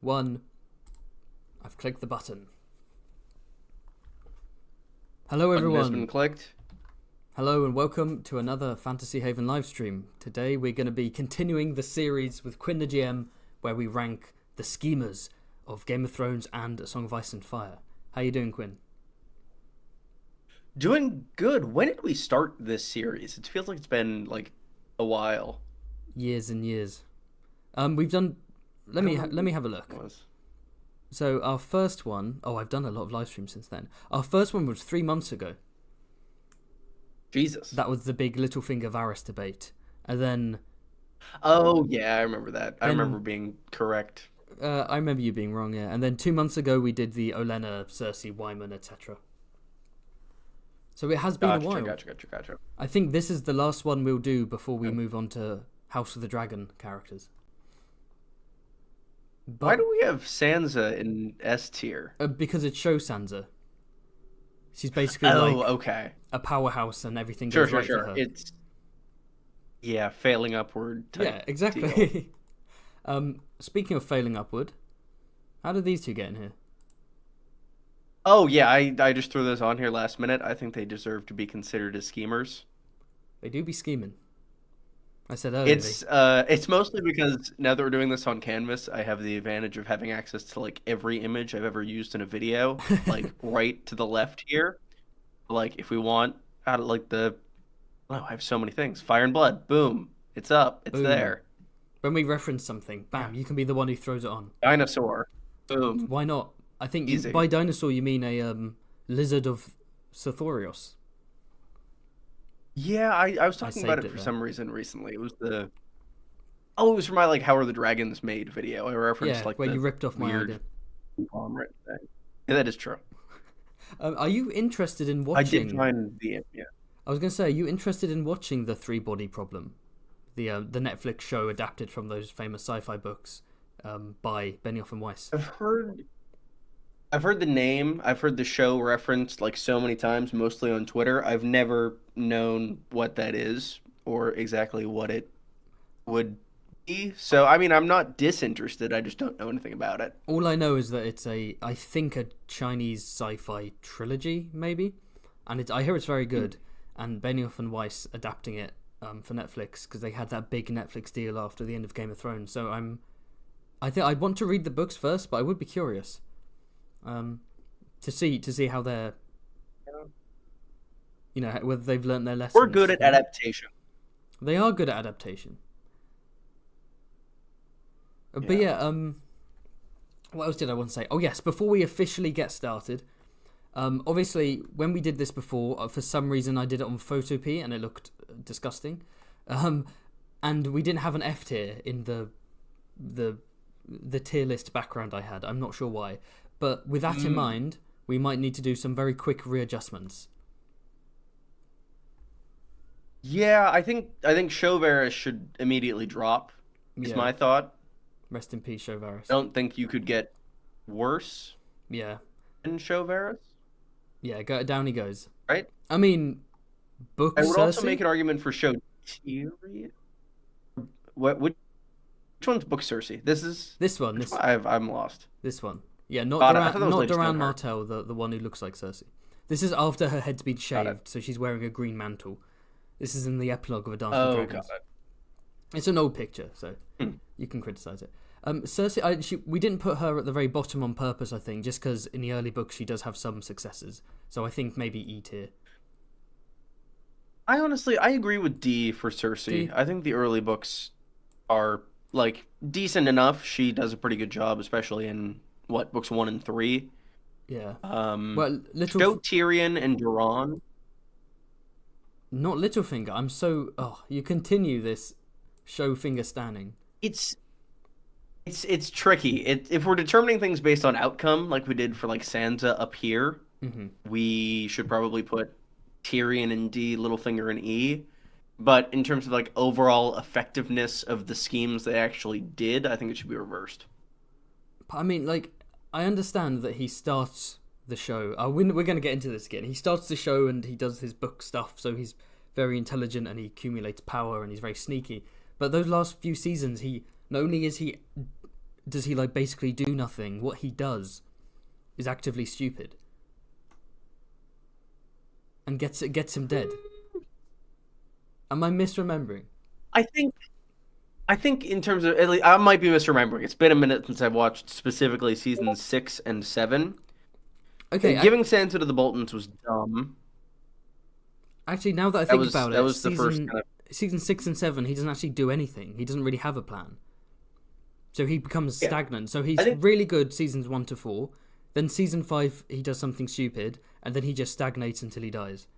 One. I've clicked the button. Hello Button has been everyone. clicked. Hello and welcome to another Fantasy Haven livestream. Today we're going to be continuing the series with Quinn the GM, where we rank the schemers of Game of Thrones and A Song of Ice and Fire. How you doing, Quinn? Doing good. When did we start this series? It feels like it's been like a while. Years and years. We've done. Let me have a look. So our first one, I've done a lot of live streams since then. Our first one was 3 months ago. Jesus. That was the big Littlefinger Varys debate. And then... Oh, yeah, I remember that. I remember being correct. I remember you being wrong, yeah. And then 2 months ago we did the Olenna, Cersei, Wyman, etc. So it has been a while. Gotcha. I think this is the last one we'll do before we move on to House of the Dragon characters. But, why do we have Sansa in S tier? Because it shows Sansa. She's basically okay. a powerhouse and everything goes right for her. It's failing upward type Yeah, exactly. deal. Speaking of failing upward, how did these two get in here? Oh yeah, I just threw those on here last minute. I think they deserve to be considered as schemers. They do be scheming. I said earlier. It's mostly because now that we're doing this on Canvas, I have the advantage of having access to like every image I've ever used in a video, like right to the left here. Like if we want out of like I have so many things. Fire and Blood, boom, it's up, it's Boom. there. When we reference something, bam, you can be the one who throws it on. Dinosaur, boom. Why not? I think Easy. By dinosaur you mean a lizard of Sothorios. Yeah, I was talking about it for some reason recently. It was it was for my like How Are the Dragons Made video. I referenced like where the you ripped off my weird idea. conglomerate thing. Yeah, that is true. Are you interested in watching? I did find I was going to say, are you interested in watching the Three Body Problem, the Netflix show adapted from those famous sci-fi books by Benioff and Weiss? I've heard the name. I've heard the show referenced like so many times, mostly on Twitter. I've never known what that is or exactly what it would be. So, I mean, I'm not disinterested. I just don't know anything about it. All I know is that it's I think a Chinese sci-fi trilogy, maybe. And I hear it's very good. And Benioff and Weiss adapting it for Netflix because they had that big Netflix deal after the end of Game of Thrones. So I think I'd want to read the books first, but I would be curious. To see how they're, whether they've learned their lessons. We're good at adaptation. They are good at adaptation. But what else did I want to say? Oh yes, before we officially get started, obviously when we did this before, for some reason I did it on Photopea and it looked disgusting, and we didn't have an F tier in the tier list background I had. I'm not sure why. But with that in mind, we might need to do some very quick readjustments. Yeah, I think Shovaris should immediately drop. Is my thought. Rest in peace, Shovaris. I don't think you could get worse. Yeah. Than Shovaris. Yeah, down he goes. Right. I mean, I would also make an argument for Show Tyrion. Which one's Book Cersei? This one. I'm lost. This one. Yeah, not Doran Martell, the one who looks like Cersei. This is after her head's been shaved, so she's wearing a green mantle. This is in the epilogue of A Dance with Dragons. Got it. It's an old picture, so you can criticize it. Cersei, we didn't put her at the very bottom on purpose, I think, just because in the early books she does have some successes. So I think maybe E tier. I agree with D for Cersei. D? I think the early books are like decent enough. She does a pretty good job, especially in books 1 and 3. Yeah. Show Tyrion and Doran. Not Littlefinger. I'm so. Oh, you continue this show finger standing. It's tricky. If we're determining things based on outcome, like we did for like Sansa up here, we should probably put Tyrion in D, Littlefinger in E. But in terms of like overall effectiveness of the schemes they actually did, I think it should be reversed. I mean, like, I understand that he starts the show. We're going to get into this again. He starts the show and he does his book stuff, so he's very intelligent and he accumulates power and he's very sneaky. But those last few seasons, not only is he does he like basically do nothing? What he does is actively stupid and gets him dead. Am I misremembering? I think in terms of, at least, I might be misremembering. It's been a minute since I've watched specifically seasons 6 and 7. Okay, And giving Sansa to the Boltons was dumb. Actually, now that I think about it, was the first kind of... season 6 and 7, he doesn't actually do anything. He doesn't really have a plan. So he becomes stagnant. So he's really good seasons 1 to 4. Then season 5, he does something stupid, and then he just stagnates until he dies.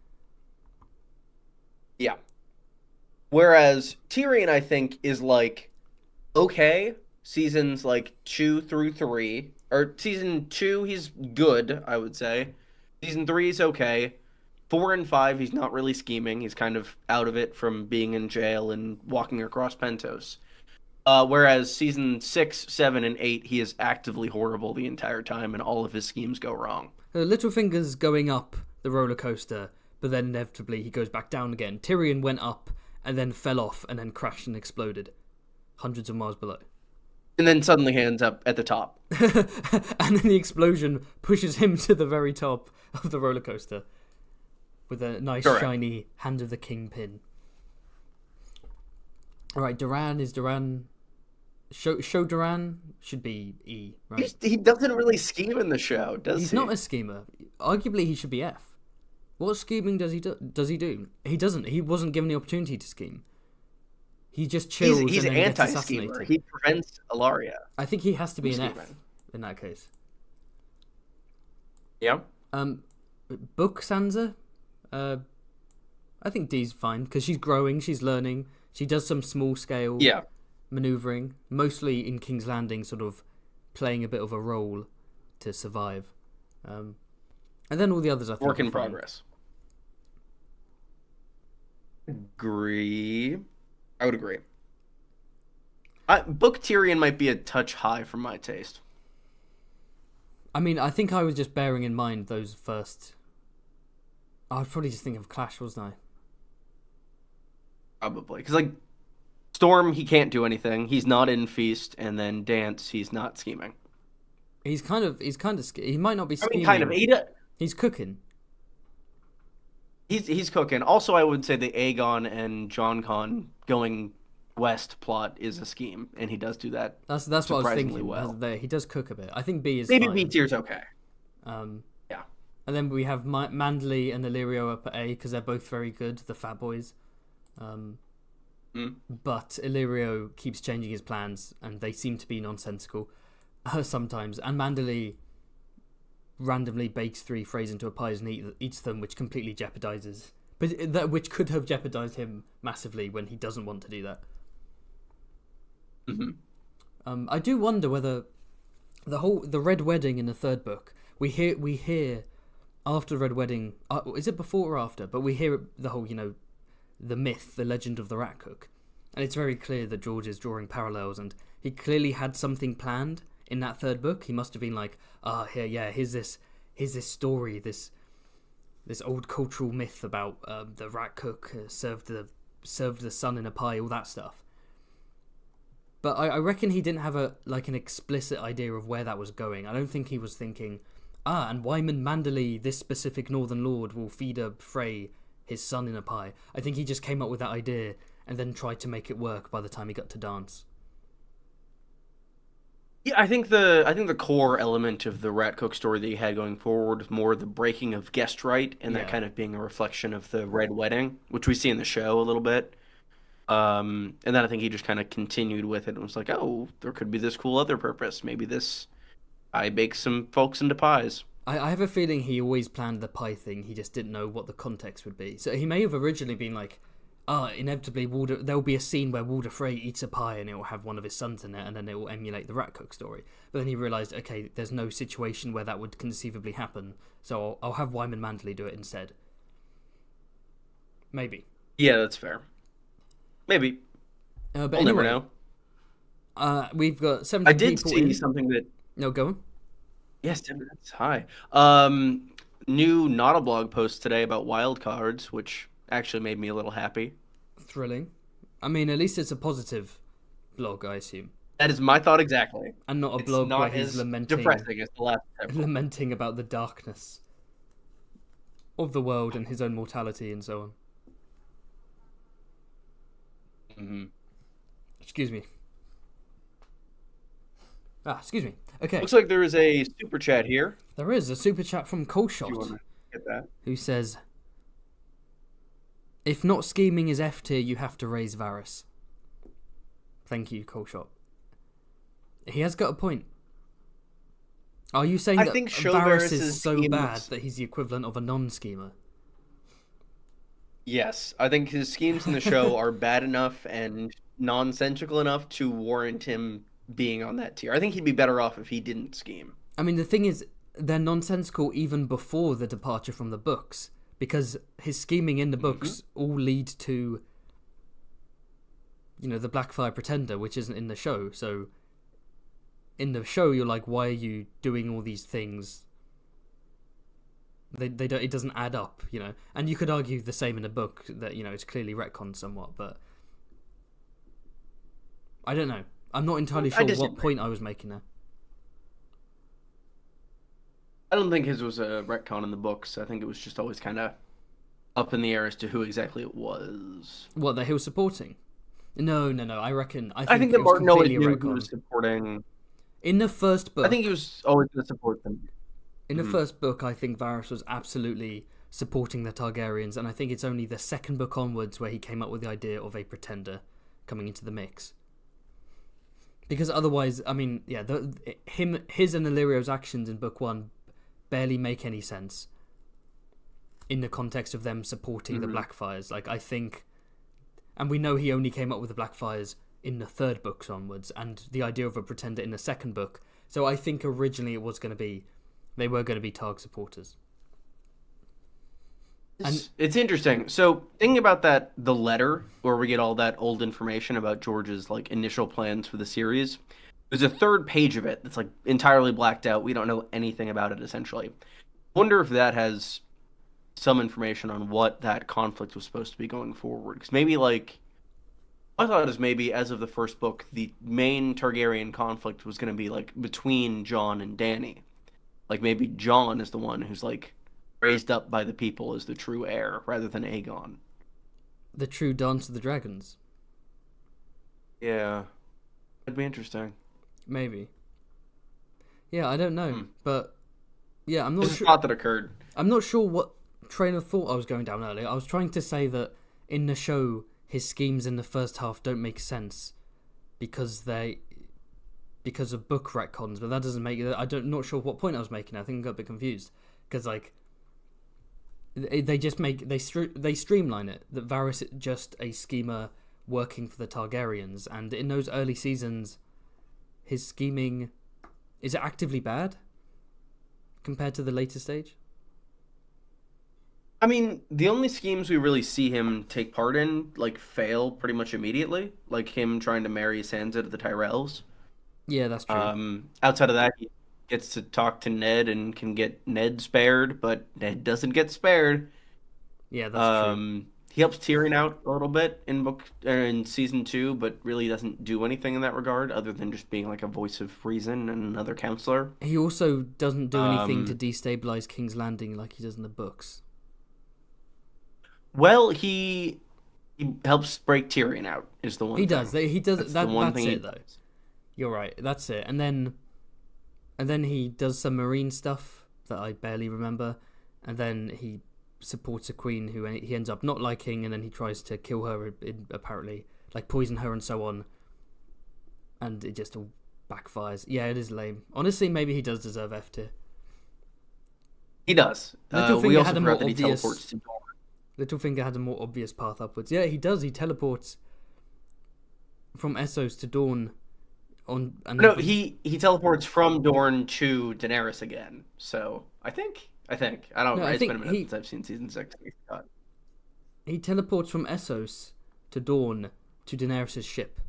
Yeah. Whereas Tyrion, I think, is like, okay, seasons like 2 through 3, or season 2, he's good, I would say. Season 3 is okay. 4 and 5, he's not really scheming. He's kind of out of it from being in jail and walking across Pentos. Whereas season 6, 7, and 8, he is actively horrible the entire time, and all of his schemes go wrong. Littlefinger's going up the roller coaster, but then inevitably he goes back down again. Tyrion went up and then fell off and then crashed and exploded hundreds of miles below. And then suddenly he ends up at the top. And then the explosion pushes him to the very top of the roller coaster with a nice shiny Hand of the King pin. Alright, Duran is Duran. Show Duran should be E, right? He doesn't really scheme in the show, does he? He's not a schemer. Arguably, he should be F. What scheming does he do? He doesn't. He wasn't given the opportunity to scheme. He just chills he's and then an gets anti-schemer. assassinated. He prevents Ilaria. I think he has to be an F in that case. Yeah. Book Sansa. I think D's fine because she's growing, she's learning. She does some small scale maneuvering, mostly in King's Landing, sort of playing a bit of a role to survive. And then all the others, I think, work in progress. Agree. I would agree. Book Tyrion might be a touch high for my taste. I mean, I think I was just bearing in mind those first. I was probably just thinking of Clash, wasn't I? Probably, because like Storm, he can't do anything. He's not in Feast, and then Dance, he's not scheming. He might not be scheming. I mean, He's cooking. He's cooking. Also, I would say the Aegon and Jon Con going west plot is a scheme, and he does do that. That's what I was thinking. Well. He does cook a bit. I think B is maybe fine. B tier's okay. Yeah. And then we have Manderley and Illyrio up at A because they're both very good, the fat boys. But Illyrio keeps changing his plans, and they seem to be nonsensical sometimes. And Manderley randomly bakes 3 Freys into a pie and eats them, which completely jeopardizes. But which could have jeopardized him massively when he doesn't want to do that. I do wonder whether the Red Wedding in the 3rd book, we hear after the Red Wedding, is it before or after? But we hear the whole, the myth, the legend of the Rat Cook, and it's very clear that George is drawing parallels, and he clearly had something planned in that 3rd book. He must have been like, here's this story, this old cultural myth about the Rat Cook served the son in a pie, all that stuff. But I reckon he didn't have an explicit idea of where that was going. I don't think he was thinking, and Wyman Manderley, this specific Northern Lord, will feed a Frey his son in a pie. I think he just came up with that idea and then tried to make it work by the time he got to Dance. Yeah, I think the core element of the Rat Cook story that he had going forward was more the breaking of guest right, and that kind of being a reflection of the Red Wedding, which we see in the show a little bit. And then I think he just kind of continued with it and was like, oh, there could be this cool other purpose. Maybe I bake some folks into pies. I have a feeling he always planned the pie thing. He just didn't know what the context would be. So he may have originally been like, inevitably there'll be a scene where Walder Frey eats a pie and it will have one of his sons in it, and then it will emulate the Rat Cook story. But then he realised, okay, there's no situation where that would conceivably happen, so I'll have Wyman Manderley do it instead. Maybe. Yeah, that's fair. Maybe. But we'll never know. We've got 70 I did people see something that... No, go on. Yes, that's high. New Notablog post today about wildcards, which actually made me a little happy. Thrilling. I mean, at least it's a positive blog, I assume. That is my thought exactly. and not a It's blog where not he's as lamenting depressing as the last several. lamenting about the darkness of the world and his own mortality and so on. Mm-hmm. Excuse me. Excuse me. Okay. Looks like there is a super chat here. There is a super chat from If you Coleshot want to get that. who says, "If not scheming is F tier, you have to raise Varys." Thank you, Coleshot. He has got a point. Are you saying that think Varys is so schemes- bad that he's the equivalent of a non-schemer? Yes, I think his schemes in the show are bad enough and nonsensical enough to warrant him being on that tier. I think he'd be better off if he didn't scheme. I mean, the thing is, they're nonsensical even before the departure from the books, because his scheming in the books all lead to, the Blackfire Pretender, which isn't in the show. So, in the show, you're like, why are you doing all these things? They don't. It doesn't add up, And you could argue the same in the book that it's clearly retconned somewhat, but I don't know. I'm not entirely sure what point I was making there. I don't think his was a retcon in the books. I think it was just always kind of up in the air as to who exactly it was. What, that he was supporting? No. I reckon. I think that Martin always knew who was supporting. In the first book, I think he was always going to support them. In the first book, I think Varys was absolutely supporting the Targaryens, and I think it's only the second book onwards where he came up with the idea of a pretender coming into the mix. Because otherwise, I mean, yeah, his and Illyrio's actions in book 1 barely make any sense in the context of them supporting the Blackfires. Like, I think, and we know he only came up with the Blackfires in the third books onwards, and the idea of a pretender in the second book. So I think originally they were going to be Targ supporters. It's interesting. So thinking about that, the letter where we get all that old information about George's initial plans for the series, there's a third page of it that's entirely blacked out. We don't know anything about it essentially. I wonder if that has some information on what that conflict was supposed to be going forward. Because maybe I thought it was maybe as of the first book, the main Targaryen conflict was going to be between Jon and Dany. Maybe Jon is the one who's raised up by the people as the true heir rather than Aegon. The true Dance of the Dragons. Yeah. That'd be interesting. Maybe. Yeah, I don't know. But, yeah, I'm not This sure. is a thought that occurred. I'm not sure what train of thought I was going down earlier. I was trying to say that in the show, his schemes in the first half don't make sense because of book retcons, but that doesn't make it. Not sure what point I was making. I think I got a bit confused because they streamline it. That Varys is just a schemer working for the Targaryens, and in those early seasons, his scheming is it actively bad compared to the later stage? I mean, the only schemes we really see him take part in fail pretty much immediately, like him trying to marry Sansa to the Tyrells. Yeah, that's true. Outside of that, he gets to talk to Ned and can get Ned spared, but Ned doesn't get spared. Yeah, that's true. He helps Tyrion out a little bit in season 2, but really doesn't do anything in that regard other than just being a voice of reason and another counselor. He also doesn't do anything to destabilize King's Landing like he does in the books. Well, he helps break Tyrion out. Is the one he thing. does. He does. That's That's the one thing it he though. does. You're right. That's it. And then he does some marine stuff that I barely remember, and then he supports a queen who he ends up not liking, and then he tries to kill her, apparently, poison her and so on, and it just all backfires. Yeah, it is lame. Honestly, maybe he does deserve F tier. He does. We also forgot that he teleports to Dorne. Littlefinger had a more obvious path upwards. Yeah, he does. He teleports from Essos to Dorne. He teleports from Dorne to Daenerys again. So I think I don't know. It's been a minute since I've seen season 6. He teleports from Essos to Dorne to Daenerys' ship,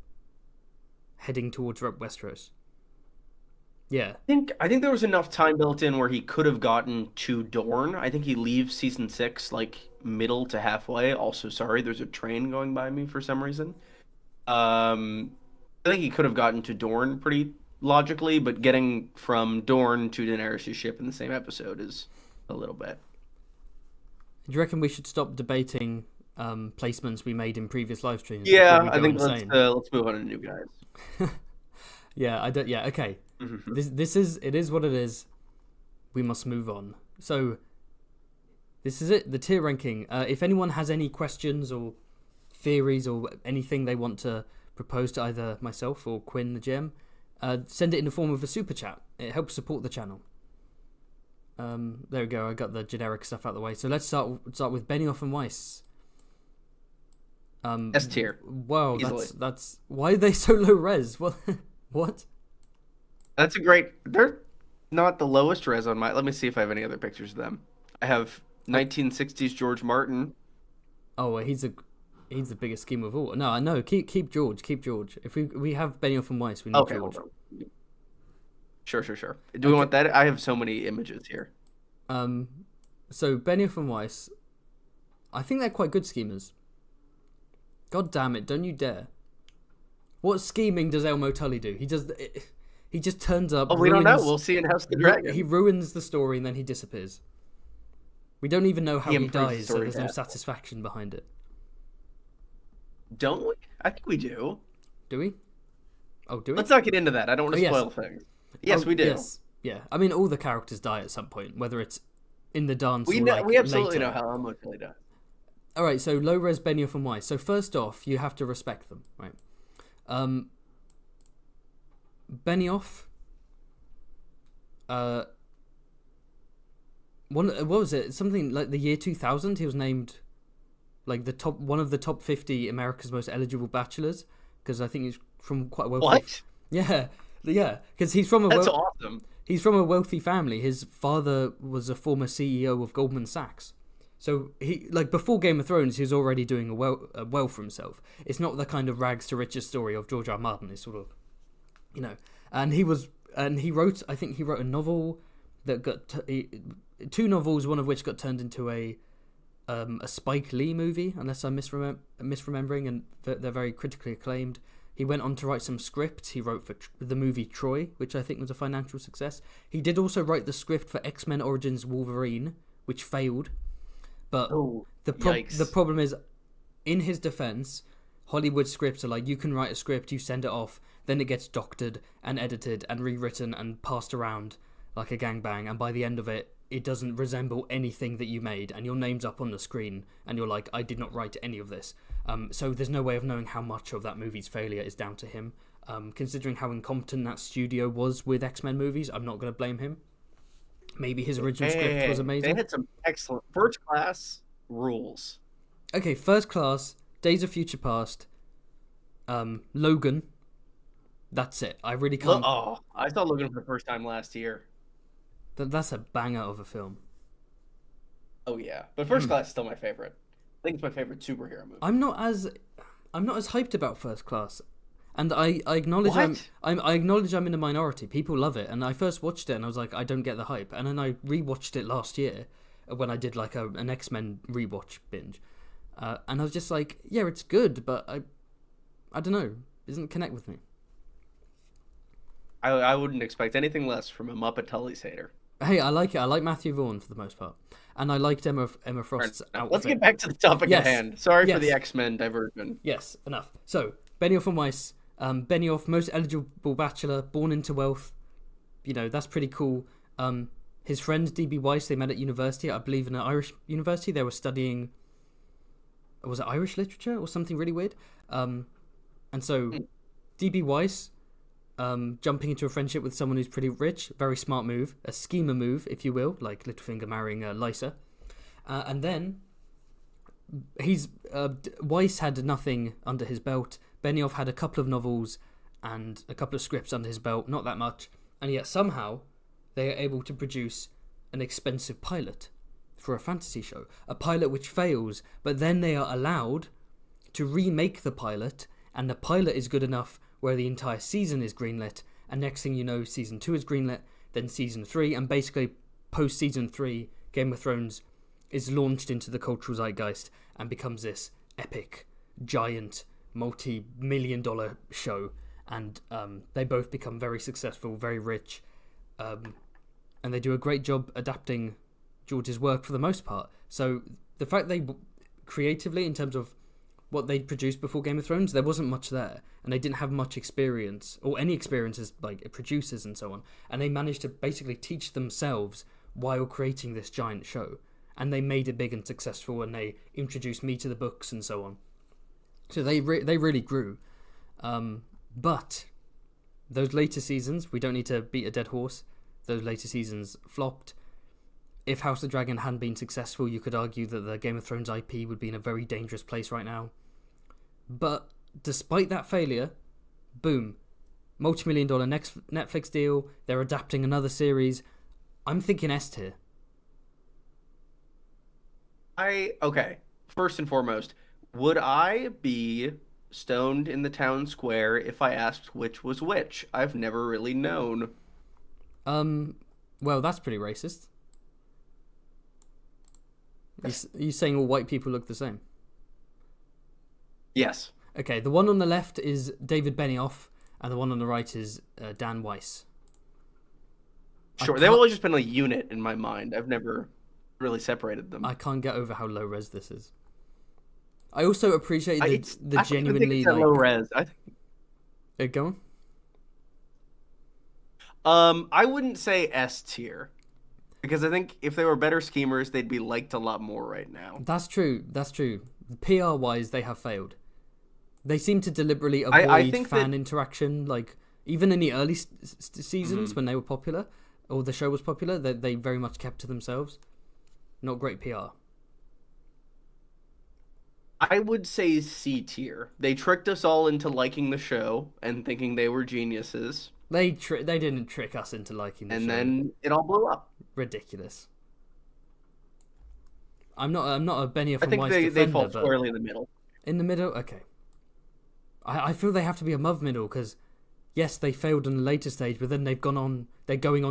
heading towards Westeros. Yeah. I think there was enough time built in where he could have gotten to Dorne. I think he leaves season 6 middle to halfway. Also, sorry, there's a train going by me for some reason. I think he could have gotten to Dorne pretty logically, but getting from Dorne to Daenerys' ship in the same episode is a little bit. Do you reckon we should stop debating placements we made in previous live streams before Yeah, we I go think insane? let's move on to new guys. Yeah, I don't. Yeah, okay. Mhm. It is what it is. We must move on. So this is it. The tier ranking. If anyone has any questions or theories or anything they want to propose to either myself or Quinn the GM, send it in the form of a super chat. It helps support the channel. There we go. I got the generic stuff out of the way. So let's start with Benioff and Weiss. S tier. Wow, Easily. that's why are they so low res? What? What? That's a great. They're not the lowest res on my. Let me see if I have any other pictures of them. I have 1960s George Martin. Oh, he's the biggest scheme of all. No, keep George. If we have Benioff and Weiss, we need Okay, George. hold on. Sure. Do we want that? I have so many images here. So Benioff and Weiss, I think they're quite good schemers. God damn it! Don't you dare. What scheming does Elmo Tully do? He just turns up. Oh, we don't know. We'll see in House of the Dragon. He ruins the story and then he disappears. We don't even know how he improves the dies, so story, there's no yeah. satisfaction behind it. Don't we? I think we do. Do we? Oh, do we? Let's not get into that. I don't want to yes. spoil things. Yes, Oh, we do. Yes. Yeah. I mean, all the characters die at some point, whether it's in the dance We or know. like We absolutely later. know how Elmo Tully does. All right, so low res Benioff and Weiss. So first off, you have to respect them, right? Benioff. What was it? Something like the year 2000. He was named like one of the top 50 America's most eligible bachelors because I think he's from quite a wealthy. What? Yeah, because he's from a That's awesome. He's from a wealthy family. His father was a former CEO of Goldman Sachs. So he before Game of Thrones, he was already doing well for himself. It's not the kind of rags to riches story of George R. R. Martin. It's sort of, and he wrote a novel that got two novels, one of which got turned into a Spike Lee movie, unless I'm misremembering, and they're very critically acclaimed. He went on to write some scripts. He wrote for the movie Troy, which I think was a financial success. He did also write the script for X-Men Origins Wolverine, which failed. But the problem is, in his defense, Hollywood scripts are like, you can write a script, you send it off, then it gets doctored and edited and rewritten and passed around like a gangbang, and by the end of it, it doesn't resemble anything that you made, and your name's up on the screen, and you're like, I did not write any of this. So there's no way of knowing how much of that movie's failure is down to him. Considering how incompetent that studio was with X-Men movies, I'm not going to blame him. Maybe his original script was amazing. They had some excellent First Class rules. Okay, First Class, Days of Future Past, Logan. That's it. I really can't. I saw Logan for the first time last year. That's a banger of a film. Oh yeah, but First Class is still my favorite. I think it's my favorite superhero movie. I'm not as hyped about First Class, and I acknowledge What? I acknowledge I'm in a minority. People love it, and I first watched it and I was like, I don't get the hype, and then I rewatched it last year when I did like an X-Men rewatch binge, and I was just like, yeah, it's good, but I don't know, it doesn't connect with me. I wouldn't expect anything less from a Muppet Tully's hater. Hey, I like it. I like Matthew Vaughn for the most part, and I liked Emma Frost's outfit. Let's get back to the topic Yes. at hand. Sorry Yes. for the X-Men diversion. Yes, enough. So, Benioff and Weiss. Benioff, most eligible bachelor, born into wealth. That's pretty cool. His friend D.B. Weiss, they met at university, I believe in an Irish university. They were studying, was it Irish literature or something really weird? And so, D.B. Weiss, jumping into a friendship with someone who's pretty rich, very smart move, a schemer move, if you will, like Littlefinger marrying Lysa. And then Weiss had nothing under his belt. Benioff had a couple of novels and a couple of scripts under his belt, not that much, and yet somehow they are able to produce an expensive pilot for a fantasy show. A pilot which fails, but then they are allowed to remake the pilot, and the pilot is good enough where the entire season is greenlit, and next thing you know, season 2 is greenlit, then season 3, and basically post season 3, Game of Thrones is launched into the cultural zeitgeist and becomes this epic, giant, multi-million-dollar show. and they both become very successful, very rich, and they do a great job adapting George's work for the most part. So the fact they creatively, in terms of what they produced before Game of Thrones, there wasn't much there, and they didn't have much experience or any experiences like producers and so on, and they managed to basically teach themselves while creating this giant show, and they made it big and successful, and they introduced me to the books and so on. So they really grew, but those later seasons, we don't need to beat a dead horse, those later seasons flopped. If House of the Dragon hadn't been successful, you could argue that the Game of Thrones IP would be in a very dangerous place right now. But despite that failure, boom, multi-million-dollar Netflix deal, they're adapting another series. I'm thinking S tier. Okay. First and foremost, would I be stoned in the town square if I asked which was which? I've never really known. Well, that's pretty racist. Are you saying all white people look the same? Yes. Okay, the one on the left is David Benioff, and the one on the right is Dan Weiss. Sure, they've always just been a unit in my mind. I've never really separated them. I can't get over how low res this is. I also appreciate the I genuinely think it's low res. Go on. I wouldn't say S tier, because I think if they were better schemers, they'd be liked a lot more right now. That's true. PR wise, they have failed. They seem to deliberately avoid fan interaction. Like even in the early seasons when they were popular, or the show was popular, they very much kept to themselves. Not great PR. I would say C tier. They tricked us all into liking the show and thinking they were geniuses. They didn't trick us into liking the show. And then it all blew up. Ridiculous. I'm not a Benioff and Weiss defender. I think they fall squarely in the middle. In the middle? Okay. I feel they have to be above middle, because yes, they failed in the later stage, but then they're going on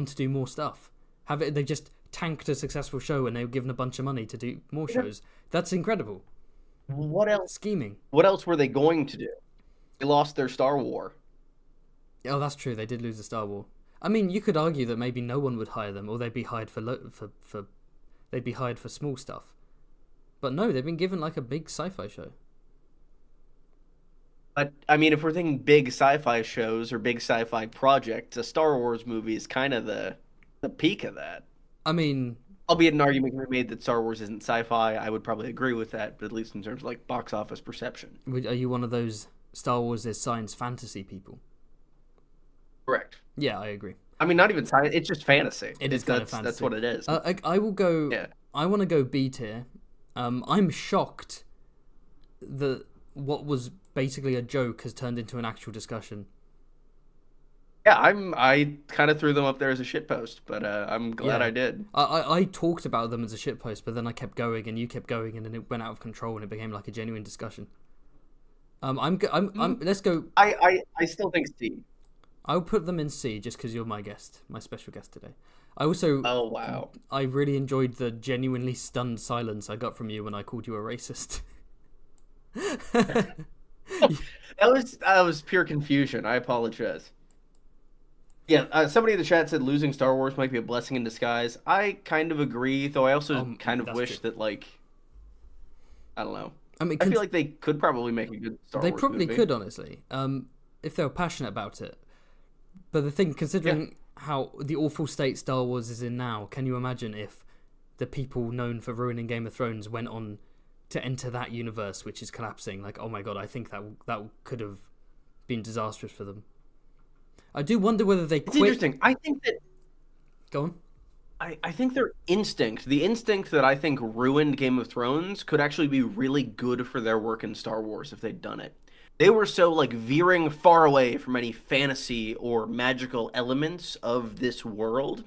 to do more stuff. They just tanked a successful show and they were given a bunch of money to do more shows. That's incredible. What else? Scheming. What else were they going to do? They lost their Star War. Oh, that's true. They did lose the Star War. I mean, you could argue that maybe no one would hire them, or they'd be hired they'd be hired for small stuff. But no, they've been given like a big sci-fi show. But I mean, if we're thinking big sci-fi shows or big sci-fi projects, a Star Wars movie is kind of the peak of that. I mean, albeit an argument can be made that Star Wars isn't sci-fi, I would probably agree with that, but at least in terms of like box office perception. Are you one of those Star Wars is science fantasy people? Correct. Yeah, I agree. I mean, not even science; it's just fantasy. It is kind of fantasy. That's what it is. I will go. Yeah. I want to go B tier. I'm shocked that what was basically a joke has turned into an actual discussion. Yeah, I kind of threw them up there as a shitpost, but I'm glad I did. I talked about them as a shitpost, but then I kept going, and you kept going, and then it went out of control, and it became like a genuine discussion. Let's go. I still think C. I'll put them in C just because you're my special guest today. I also. Oh wow! I really enjoyed the genuinely stunned silence I got from you when I called you a racist. That was pure confusion. I apologize. Yeah, somebody in the chat said losing Star Wars might be a blessing in disguise. I kind of agree, though I also kind of wish that, like, I don't know. I mean, I feel like they could probably make a good Star Wars movie. They probably could, honestly, if they were passionate about it. But the thing, considering how the awful state Star Wars is in now, can you imagine if the people known for ruining Game of Thrones went on to enter that universe, which is collapsing? Like, oh my god, I think that could have been disastrous for them. I do wonder whether they quit. It's interesting. I think that... Go on. I think their instinct, the instinct that I think ruined Game of Thrones, could actually be really good for their work in Star Wars if they'd done it. They were so, like, veering far away from any fantasy or magical elements of this world.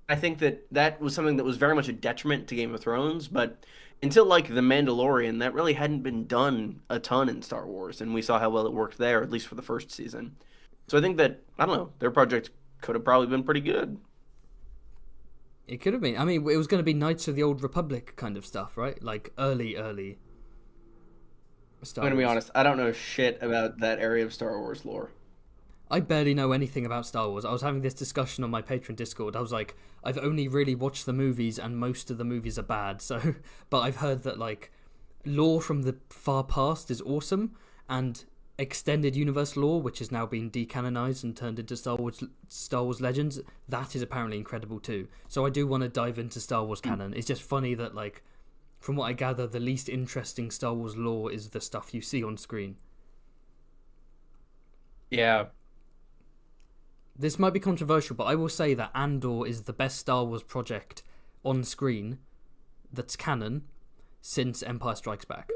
I think that was something that was very much a detriment to Game of Thrones, but until, like, The Mandalorian, that really hadn't been done a ton in Star Wars, and we saw how well it worked there, at least for the first season. So I think that, I don't know, their project could have probably been pretty good. It could have been. I mean, it was going to be Knights of the Old Republic kind of stuff, right? Like, early Star Wars. I'm going to be honest, I don't know shit about that area of Star Wars lore. I barely know anything about Star Wars. I was having this discussion on my Patreon Discord. I was like, I've only really watched the movies, and most of the movies are bad. So, but I've heard that like lore from the far past is awesome, and extended universe lore, which has now been decanonized and turned into Star Wars Legends, that is apparently incredible too. So I do want to dive into Star Wars canon. It's just funny that like, from what I gather, the least interesting Star Wars lore is the stuff you see on screen. Yeah. This might be controversial, but I will say that Andor is the best Star Wars project on screen that's canon since Empire Strikes Back.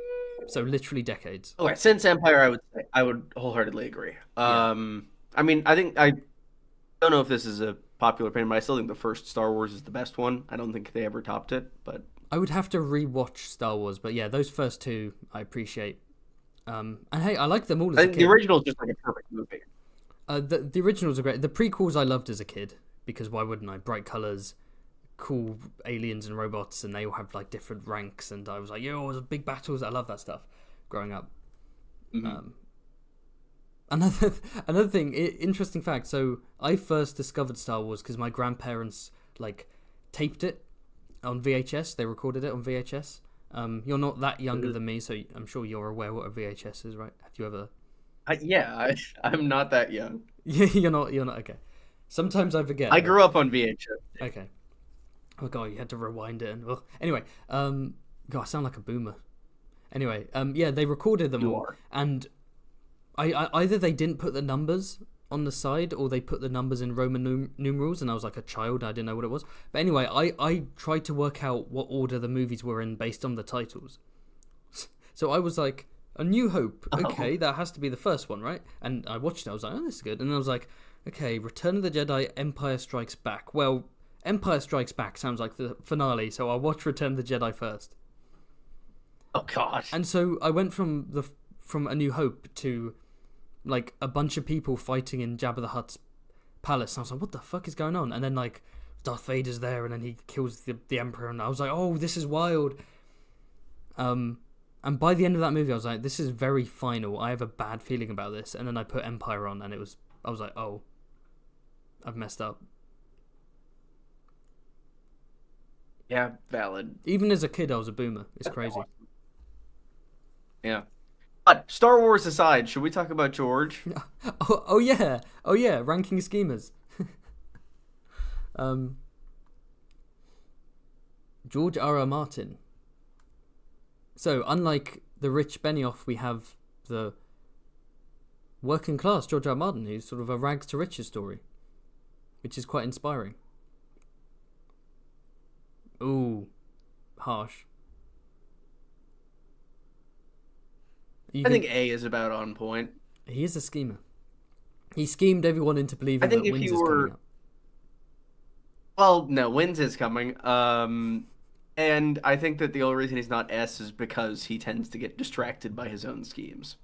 So literally decades. Okay, since Empire, I would wholeheartedly agree. Yeah. I mean, I don't know if this is a popular opinion, but I still think the first Star Wars is the best one. I don't think they ever topped it, but I would have to rewatch Star Wars, but yeah, those first two I appreciate. And hey, I like them all as I a think kid. the original is just like a perfect movie. The originals are great. The prequels I loved as a kid because why wouldn't I? Bright colors, cool aliens and robots, and they all have like different ranks. And I was like, yo, there's big battles. I love that stuff. Growing up. Mm-hmm. Another thing, interesting fact. So I first discovered Star Wars because my grandparents like taped it on VHS. They recorded it on VHS. You're not that younger than me, so I'm sure you're aware what a VHS is, right? Have you ever? I'm not that young. Yeah, you're not. Okay. Sometimes I forget. I grew up on VHS. Okay. Oh god, you had to rewind it. And, well, anyway, God, I sound like a boomer. Anyway, yeah, they recorded them all, and I either they didn't put the numbers on the side or they put the numbers in Roman numerals, and I was like a child, I didn't know what it was. But anyway, I tried to work out what order the movies were in based on the titles. So I was like, A New Hope, okay, that has to be the first one, right? And I watched it, I was like, oh, this is good. And I was like, okay, Return of the Jedi, Empire Strikes Back. Well, Empire Strikes Back sounds like the finale, so I'll watch Return of the Jedi first. Oh gosh. And so I went from A New Hope to like a bunch of people fighting in Jabba the Hutt's palace. And I was like, what the fuck is going on? And then like Darth Vader's there, and then he kills the Emperor, and I was like, oh, this is wild. And by the end of that movie, I was like, this is very final. I have a bad feeling about this. And then I put Empire on, and I was like, oh, I've messed up. Yeah, valid. Even as a kid, I was a boomer. It's crazy. Yeah. But Star Wars aside, should we talk about George? Oh yeah. Ranking schemers. George R.R. Martin. So, unlike the rich Benioff, we have the working class George R.R. Martin, who's sort of a rags to riches story, which is quite inspiring. Ooh, harsh. I think A is about on point. He is a schemer. He schemed everyone into believing that Wins is coming up. Well, no, Wins is coming. And I think that the only reason he's not S is because he tends to get distracted by his own schemes.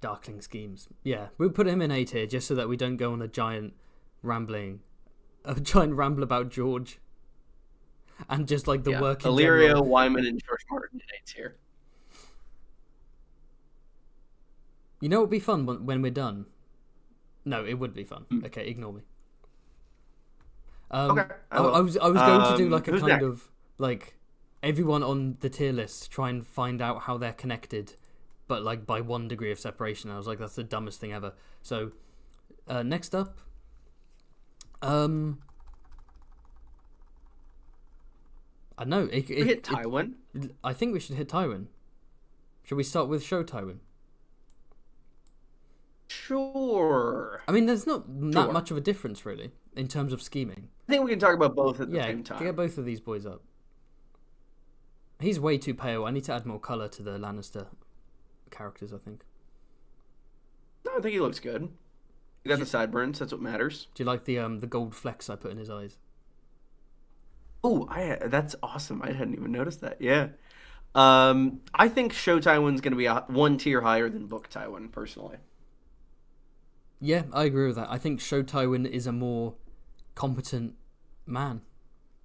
Darkling schemes. Yeah, we'll put him in A tier just so that we don't go on a giant ramble about George. And just like the work in Illyrio, general. Wyman, and George Martin in A tier. You know what would be fun when we're done? No, it would be fun. Okay, ignore me. Okay. I was going to do like a who's kind next? of like everyone on the tier list try and find out how they're connected, but like by 1 degree of separation. I was like, that's the dumbest thing ever. So next up, I know We hit Tywin. I think we should hit Tywin. Should we start with Show Tywin? Sure. I mean, there's not that Sure. much of a difference really in terms of scheming. I think we can talk about both at the Yeah, same time. get both of these boys up. He's way too pale. I need to add more colour to the Lannister characters, I think. No, I think he looks good. You got the sideburns. That's what matters. Do you like the gold flecks I put in his eyes? Oh, that's awesome. I hadn't even noticed that. Yeah. I think Show Tywin's going to be 1 tier higher than Book Tywin, personally. Yeah, I agree with that. I think Show Tywin is a more competent man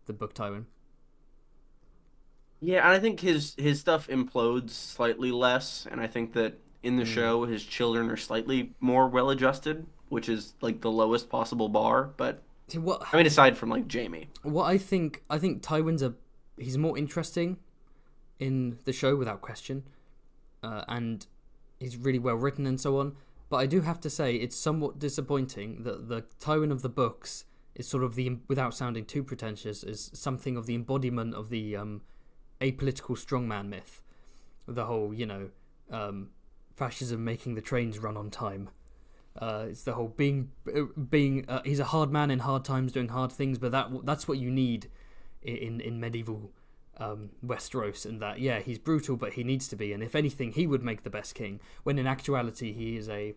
than Book Tywin. Yeah, and I think his stuff implodes slightly less, and I think that in the show, his children are slightly more well-adjusted, which is like the lowest possible bar. But See, what I mean, aside from like Jaime. I think Tywin's he's more interesting in the show without question, and he's really well written and so on. But I do have to say it's somewhat disappointing that the Tywin of the books is sort of without sounding too pretentious, is something of the embodiment of the apolitical strongman myth. The whole, fascism making the trains run on time. It's the whole being he's a hard man in hard times doing hard things, but that's what you need in medieval Westeros, and that he's brutal, but he needs to be, and if anything he would make the best king, when in actuality he is a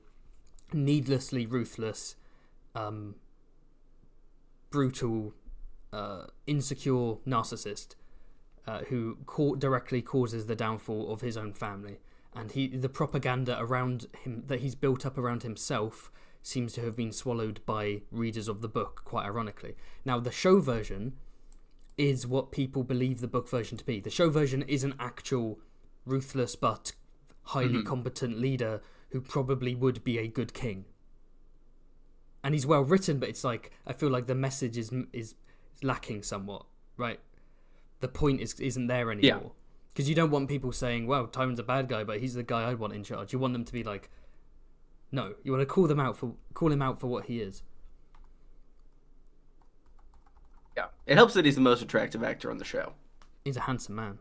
needlessly ruthless, brutal, insecure narcissist who directly causes the downfall of his own family. And the propaganda around him that he's built up around himself seems to have been swallowed by readers of the book, quite ironically. Now, the show version is what people believe the book version to be. The show version is an actual ruthless but highly competent leader who probably would be a good king. And he's well written, but it's like, I feel like the message is lacking somewhat, right? The point isn't there anymore. Yeah. Because you don't want people saying, well, Tywin's a bad guy, but he's the guy I'd want in charge. You want them to be like, no. You want to call him out for what he is. Yeah. It helps that he's the most attractive actor on the show. He's a handsome man.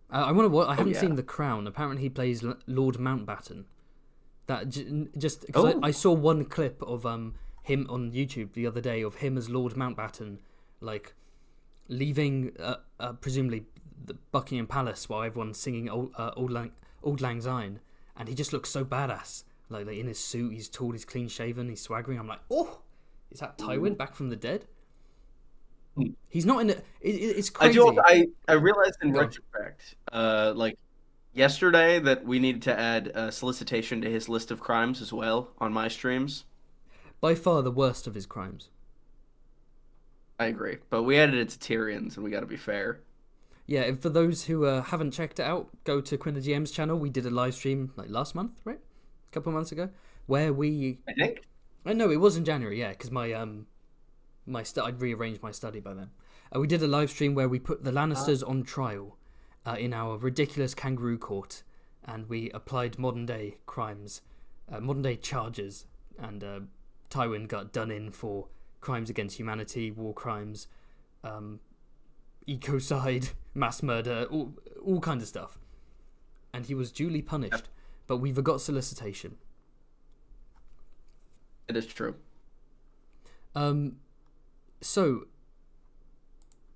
I haven't seen The Crown. Apparently he plays Lord Mountbatten. That just because I saw one clip of him on YouTube the other day of him as Lord Mountbatten, like leaving presumably the Buckingham Palace while everyone's singing Auld Lang Syne, and he just looks so badass, like in his suit. He's tall, he's clean shaven, he's swaggering. I'm like, oh, is that Tywin back from the dead? He's not in it. It's crazy. I realized in retrospect, like yesterday, that we needed to add a solicitation to his list of crimes as well on my streams. By far the worst of his crimes. I agree, but we added it to Tyrion's, and we got to be fair. Yeah, for those who haven't checked it out, go to Quinn the GM's channel. We did a live stream like last month, right? A couple of months ago, where we... I think. No, it was in January, yeah, because I'd rearranged my study by then. We did a live stream where we put the Lannisters on trial in our ridiculous kangaroo court, and we applied modern day crimes, modern day charges, and Tywin got done in for crimes against humanity, war crimes, ecocide, mass murder, all kinds of stuff. And he was duly punished, but we forgot solicitation. It is true. So,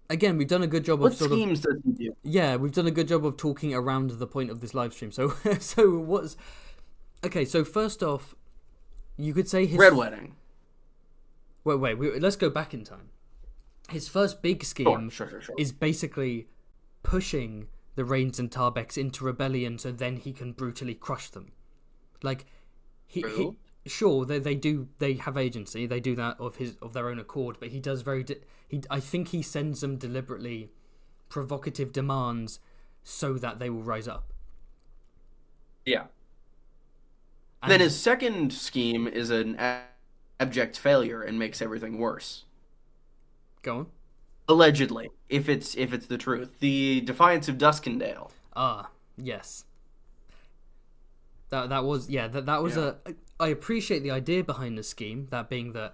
again, we've done a good job of sort of... What schemes does he do? Yeah, we've done a good job of talking around the point of this live stream. So what's... Okay, so first off, you could say his... Red Wedding. Wait, let's go back in time. His first big scheme sure. is basically pushing the Rains and Tarbecks into rebellion so then he can brutally crush them. Like, sure, they have agency, they do that of their own accord, but he does I think he sends them deliberately provocative demands so that they will rise up. Yeah. And then his second scheme is an abject failure and makes everything worse. Go on. Allegedly, if it's the truth. The Defiance of Duskendale. Ah, yes. That was I appreciate the idea behind the scheme, that being that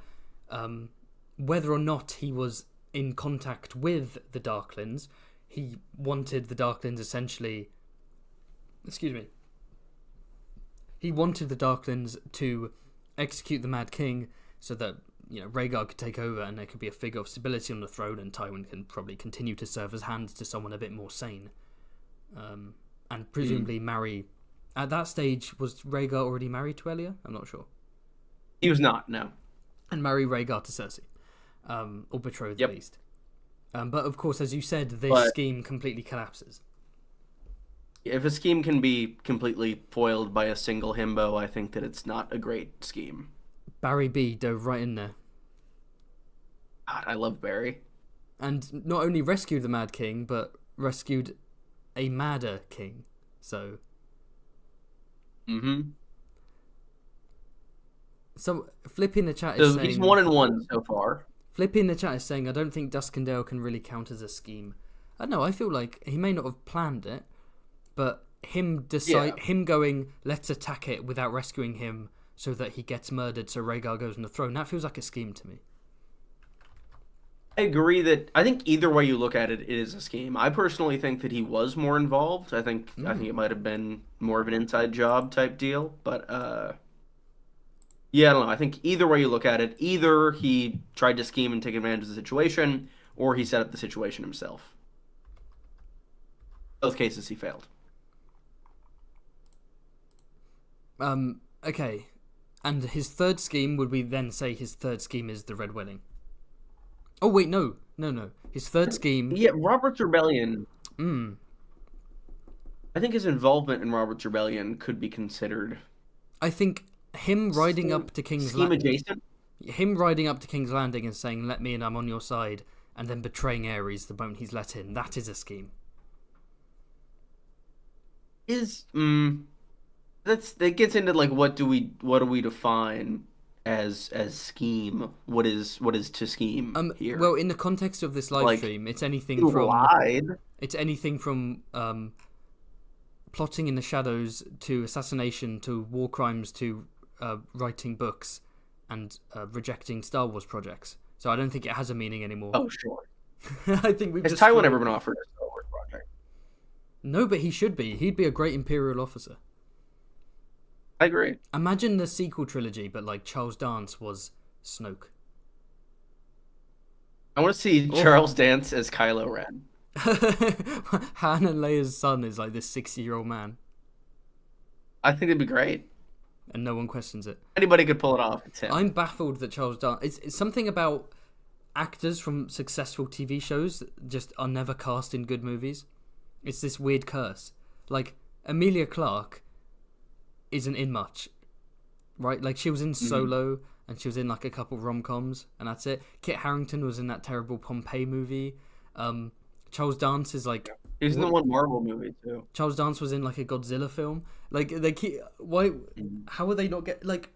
whether or not he was in contact with the Darklings, he wanted the Darklings essentially... Excuse me. He wanted the Darklings to execute the Mad King so that Rhaegar could take over and there could be a figure of stability on the throne, and Tywin can probably continue to serve as hands to someone a bit more sane. And presumably marry... At that stage, was Rhaegar already married to Elia? I'm not sure. He was not, no. And marry Rhaegar to Cersei. Or betrothed at least. But of course, as you said, this scheme completely collapses. If a scheme can be completely foiled by a single himbo, I think that it's not a great scheme. Barry B dove right in there. God, I love Barry. And not only rescued the Mad King, but rescued a madder king. So... Mm-hmm. So flipping the chat is So he's saying 1-1 so far. flipping the chat is saying I don't think Duskendale can really count as a scheme. I don't know. I feel like he may not have planned it, but Yeah. him going let's attack it without rescuing him so that he gets murdered so Rhaegar goes on the throne. That feels like a scheme to me. I agree that I think either way you look at it, it is a scheme. I personally think that he was more involved. I think it might have been more of an inside job type deal, but yeah, I don't know. I think either way you look at it, either he tried to scheme and take advantage of the situation, or he set up the situation himself. Both cases he failed. Okay. And his third scheme, would we then say his third scheme is the Red Wedding? Oh wait, no, no, no. His third scheme. Yeah, Robert's Rebellion. Mm, I think his involvement in Robert's Rebellion could be considered I think him riding up to scheme adjacent. him riding up to King's Landing and saying "Let me in, I'm on your side," and then betraying Aerys the moment he's let in. That is a scheme. Is that gets into like what do we define as scheme? What is to scheme here? Well, in the context of this live Like stream, you lied. it's anything from plotting in the shadows to assassination to war crimes to writing books and rejecting Star Wars projects. So I don't think it has a meaning anymore. Oh sure. I think we've Has just Taiwan ever been offered a Star Wars project? No, but he should be. He'd be a great Imperial officer. I agree. Imagine the sequel trilogy, but like Charles Dance was Snoke. I want to see Charles Dance as Kylo Ren. Han and Leia's son is like this 60-year-old man, I think it'd be great. and no one questions it. Anybody could pull it off. It's him. I'm baffled that Charles Dance. It's something about actors from successful TV shows that just are never cast in good movies. It's this weird curse. Like Emilia Clarke isn't in much, right? Like she was in Solo and she was in like a couple rom-coms and that's it. Kit Harington was in that terrible Pompeii movie. Charles Dance is like He's in the one Marvel movie too. Charles Dance was in like a Godzilla film. Like they keep why? How are they not get like?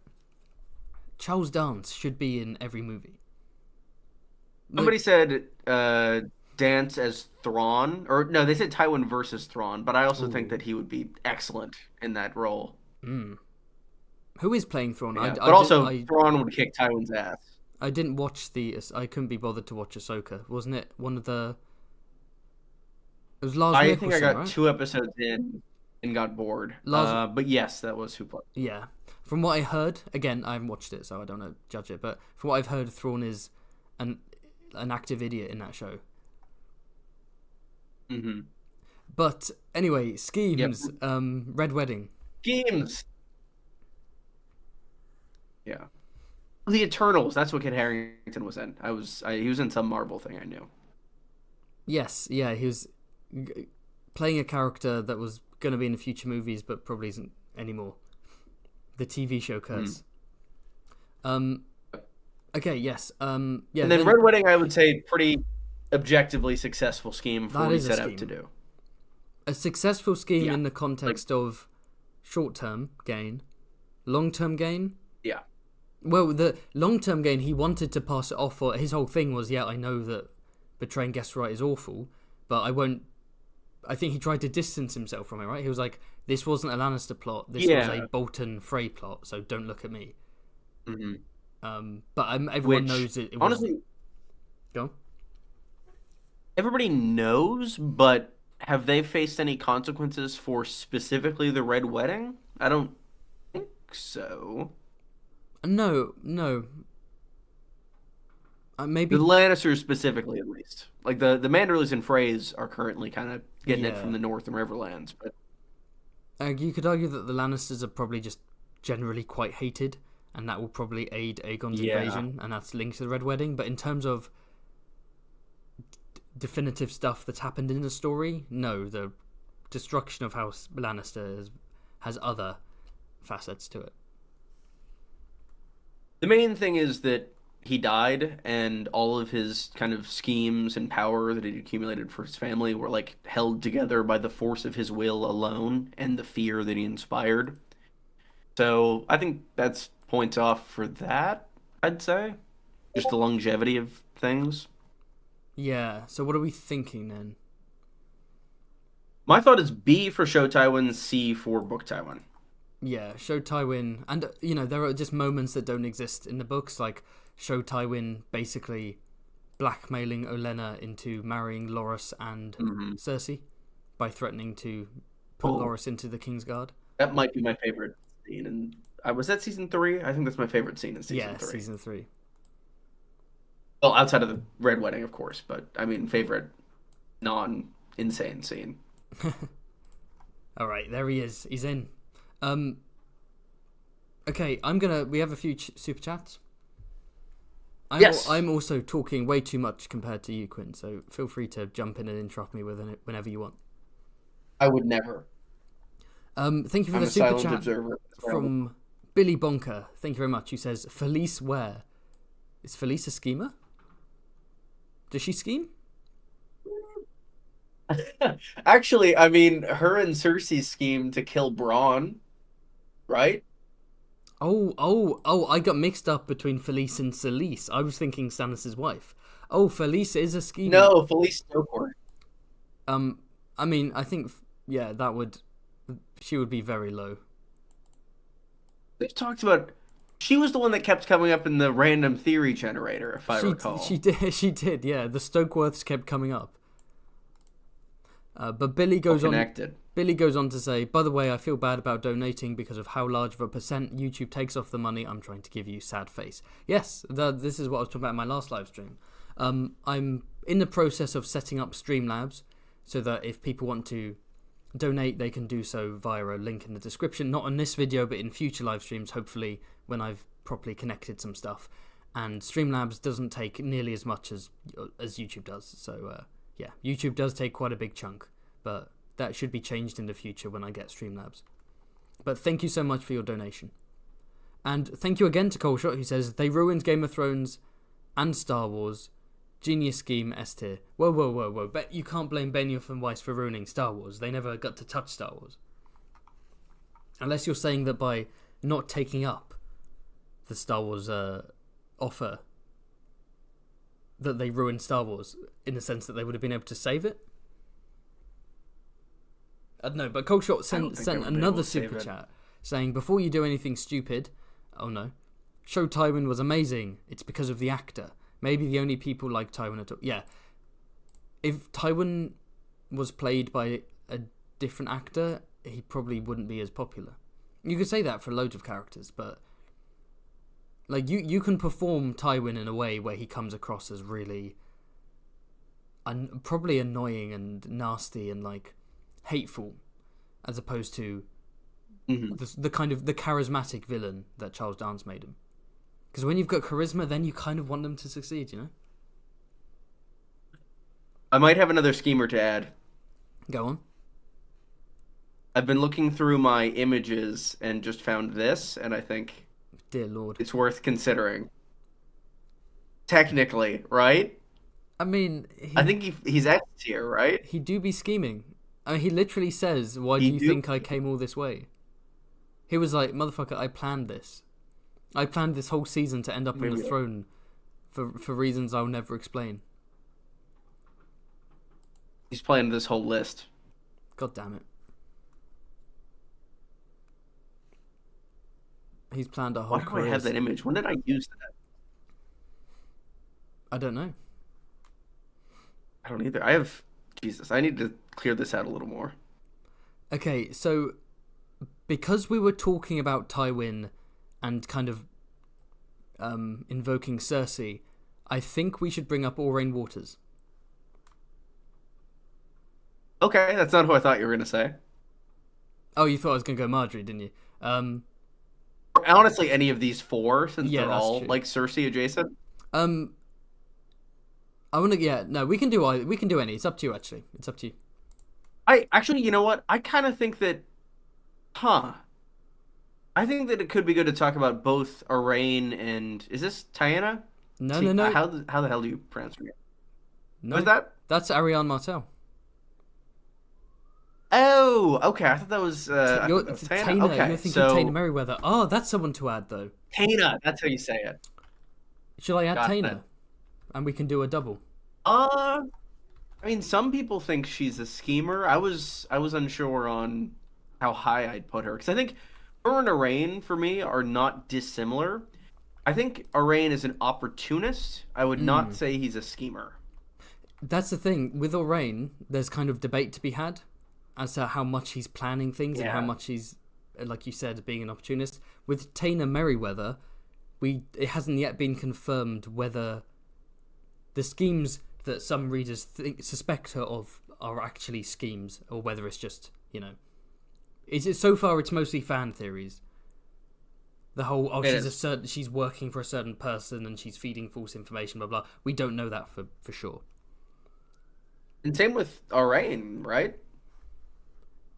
Charles Dance should be in every movie. Somebody said Dance as Thrawn, or no, they said Tywin versus Thrawn, but I also think that he would be excellent in that role. Who is playing Thrawn? Yeah, but also Thrawn would kick Tywin's ass. I didn't watch I couldn't be bothered to watch Ahsoka. Wasn't it one of the? It was Lars I Mikkelsen, think I got right? 2 episodes in and got bored. But yes, that was who played. Yeah. From what I heard, again, I haven't watched it, so I don't know judge it. But from what I've heard, Thrawn is an active idiot in that show. Mm-hmm. But anyway, schemes. Yep. Red Wedding. Schemes. Yeah. The Eternals. That's what Kit Harington was in. He was in some Marvel thing I knew. He was playing a character that was going to be in the future movies, but probably isn't anymore. The TV show curse. Okay, yes. Yeah. And then Red Wedding, I would say, pretty objectively successful scheme for what he set out to do. A successful scheme in the context of short-term gain, long-term gain. Yeah. Well, the long-term gain, he wanted to pass it off. Or his whole thing was, I know that betraying guests right is awful, but I won't. I think he tried to distance himself from it, right? He was like, this wasn't a Lannister plot. This was a Bolton Frey plot, so don't look at me. Mm-hmm. But everyone knows it. Honestly, go on. Everybody knows, but have they faced any consequences for specifically the Red Wedding? I don't think so. No. Maybe the Lannisters specifically, at least. Like the Manderleys and Freys are currently kind of getting it from the North and Riverlands, but you could argue that the Lannisters are probably just generally quite hated, and that will probably aid Aegon's invasion, and that's linked to the Red Wedding. But in terms of definitive stuff that's happened in the story, no, the destruction of House Lannister has other facets to it. The main thing is that he died, and all of his kind of schemes and power that he'd accumulated for his family were held together by the force of his will alone and the fear that he inspired. So I think that's points off for that, I'd say. Just the longevity of things. Yeah. So what are we thinking then? My thought is B for show Tywin, C for book Tywin. Yeah, show Tywin, and there are just moments that don't exist in the books, like show Tywin basically blackmailing Olenna into marrying Loras and Cersei by threatening to put Loras into the Kingsguard. That might be my favorite scene. And was that season 3? I think that's my favorite scene in season 3. Yeah, season 3. Well, outside of the Red Wedding, of course, but I mean, favorite non-insane scene. All right, there he is. He's in. Okay, we have a few super chats. I'm also talking way too much compared to you, Quinn, so feel free to jump in and interrupt me with it whenever you want. I would never. Thank you for the super chat from Billy Bonker. Thank you very much. Who says, Felice where? Is Felice a schemer? Does she scheme? Actually, I mean, her and Cersei schemed to kill Bronn, right? Oh, I got mixed up between Felice and Selyse. I was thinking Stannis' wife. Oh, Felice is a schemer. No, Felice Stokecourt. I mean, I think, yeah, she would be very low. We've talked about, she was the one that kept coming up in the random theory generator, if I recall. She did, yeah. The Stokeworths kept coming up. But Billy goes on to say, by the way, I feel bad about donating because of how large of a percent YouTube takes off the money. I'm trying to give you sad face. Yes, this is what I was talking about in my last live stream. I'm in the process of setting up Streamlabs so that if people want to donate, they can do so via a link in the description. Not on this video, but in future live streams, hopefully, when I've properly connected some stuff. And Streamlabs doesn't take nearly as much as YouTube does. So, yeah, YouTube does take quite a big chunk, but that should be changed in the future when I get Streamlabs. But thank you so much for your donation. And thank you again to Coleshot, who says, they ruined Game of Thrones and Star Wars. Genius scheme, S tier. Whoa. But you can't blame Benioff and Weiss for ruining Star Wars. They never got to touch Star Wars. Unless you're saying that by not taking up the Star Wars offer, that they ruined Star Wars in the sense that they would have been able to save it. I don't know, but Coleshot sent another super chat saying, before you do anything stupid, oh no, show Tywin was amazing. It's because of the actor. Maybe the only people like Tywin at all. Yeah. If Tywin was played by a different actor, he probably wouldn't be as popular. You could say that for loads of characters, but like you can perform Tywin in a way where he comes across as really probably annoying and nasty and like hateful, as opposed to the kind of the charismatic villain that Charles Dance made him. Because when you've got charisma, then you kind of want them to succeed, you know? I might have another schemer to add. Go on. I've been looking through my images and just found this, and I think... Dear Lord. It's worth considering. Technically, right? I mean... I think he's S tier, right? He do be scheming. I mean, he literally says, why do you think I came all this way? He was like, motherfucker, I planned this. I planned this whole season to end up on the throne for reasons I'll never explain. He's playing this whole list. God damn it. He's planned a whole Why do I have that image? When did I use that? I don't know. I don't either. Jesus, I need to clear this out a little more. Okay, so because we were talking about Tywin and kind of invoking Cersei, I think we should bring up Aurane Waters. Okay, that's not who I thought you were going to say. Oh, you thought I was going to go Marjorie, didn't you? Honestly, any of these four, since they're all true. like Cersei adjacent. I want to. Yeah, no, we can do either. We can do any. It's up to you. Actually, it's up to you. You know what? I kind of think that, I think that it could be good to talk about both Aurane and is this Tiana? No. How the hell do you pronounce her name? No, Who's that? That's Ariane Martell. Oh, okay. I thought that was I You're thought that was Tana. Taina. You're Okay, thinking Taina so Merryweather. Oh, that's someone to add though. Tana. That's how you say it. Shall I add Got it. Taina, and we can do a double? Uh, I mean, some people think she's a schemer. I was unsure on how high I'd put her because I think her and Arain for me are not dissimilar. I think Arain is an opportunist. I would not say he's a schemer. That's the thing with Orain. There's kind of debate to be had as to how much he's planning things and how Yeah, much he's, like you said, being an opportunist. With Taina Merryweather, it hasn't yet been confirmed whether the schemes that some readers suspect her of are actually schemes or whether it's just so far it's mostly fan theories. The whole it is. she's working for a certain person and she's feeding false information, blah blah. We don't know that for sure. And same with Arain, right?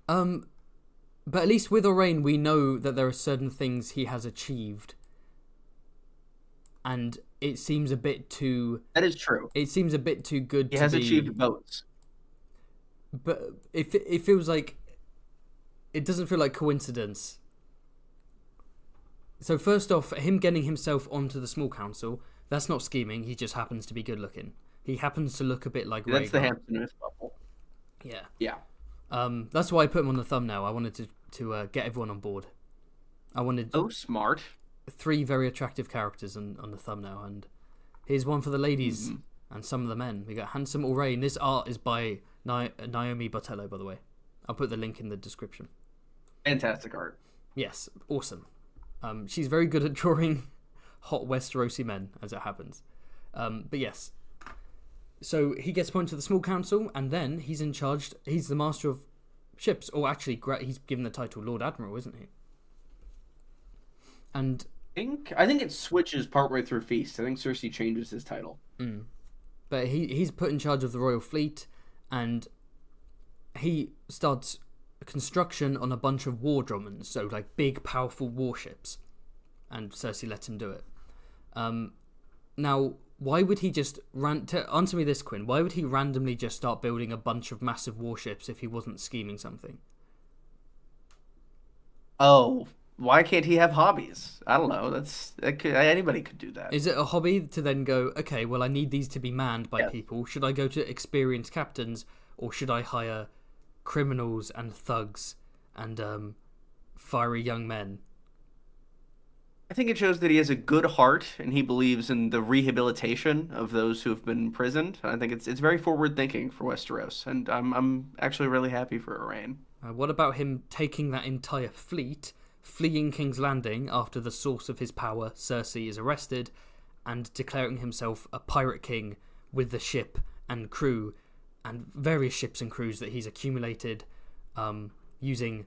Um, but at least with Orain, we know that there are certain things he has achieved, and it seems a bit too. That is true. It seems a bit too good He to has be. achieved votes. But it feels like it doesn't feel like coincidence. So first off, him getting himself onto the small council, that's not scheming. He just happens to be good looking. He happens to look a bit like That's the Rhaegar. Hampton Myth level. Yeah. Yeah. That's why I put him on the thumbnail. I wanted to get everyone on board. I wanted Oh, smart. 3 very attractive characters on the thumbnail, and here's one for the ladies and some of the men. We got handsome Orain. This art is by Naomi Botello, by the way. I'll put the link in the description. Fantastic art. Yes, awesome. She's very good at drawing hot Westerosi men, as it happens. But yes, so he gets appointed to the small council, and then he's in charge. He's the master of ships, or actually, he's given the title Lord Admiral, isn't he? And I think it switches partway through Feast. I think Cersei changes his title. but he's put in charge of the royal fleet, and he starts construction on a bunch of war dromons, so like big, powerful warships. And Cersei lets him do it. Now, why would he just answer me this, Quinn? Why would he randomly just start building a bunch of massive warships if he wasn't scheming something? Oh, why can't he have hobbies? I don't know. Anybody could do that. Is it a hobby to then go, okay, well, I need these to be manned by Yeah. people. Should I go to experienced captains, or should I hire criminals and thugs and fiery young men? I think it shows that he has a good heart and he believes in the rehabilitation of those who have been imprisoned. I think it's very forward thinking for Westeros, and I'm actually really happy for Arain. What about him taking that entire fleet, fleeing King's Landing after the source of his power, Cersei, is arrested, and declaring himself a pirate king with the ship and crew and various ships and crews that he's accumulated, using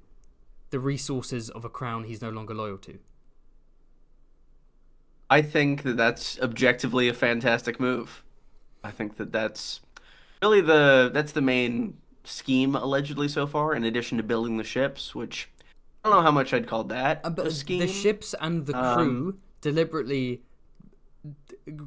the resources of a crown he's no longer loyal to? I think that that's objectively a fantastic move. I think that that's really that's the main scheme allegedly so far, in addition to building the ships, which I don't know how much I'd call that But a scheme. the ships and the crew deliberately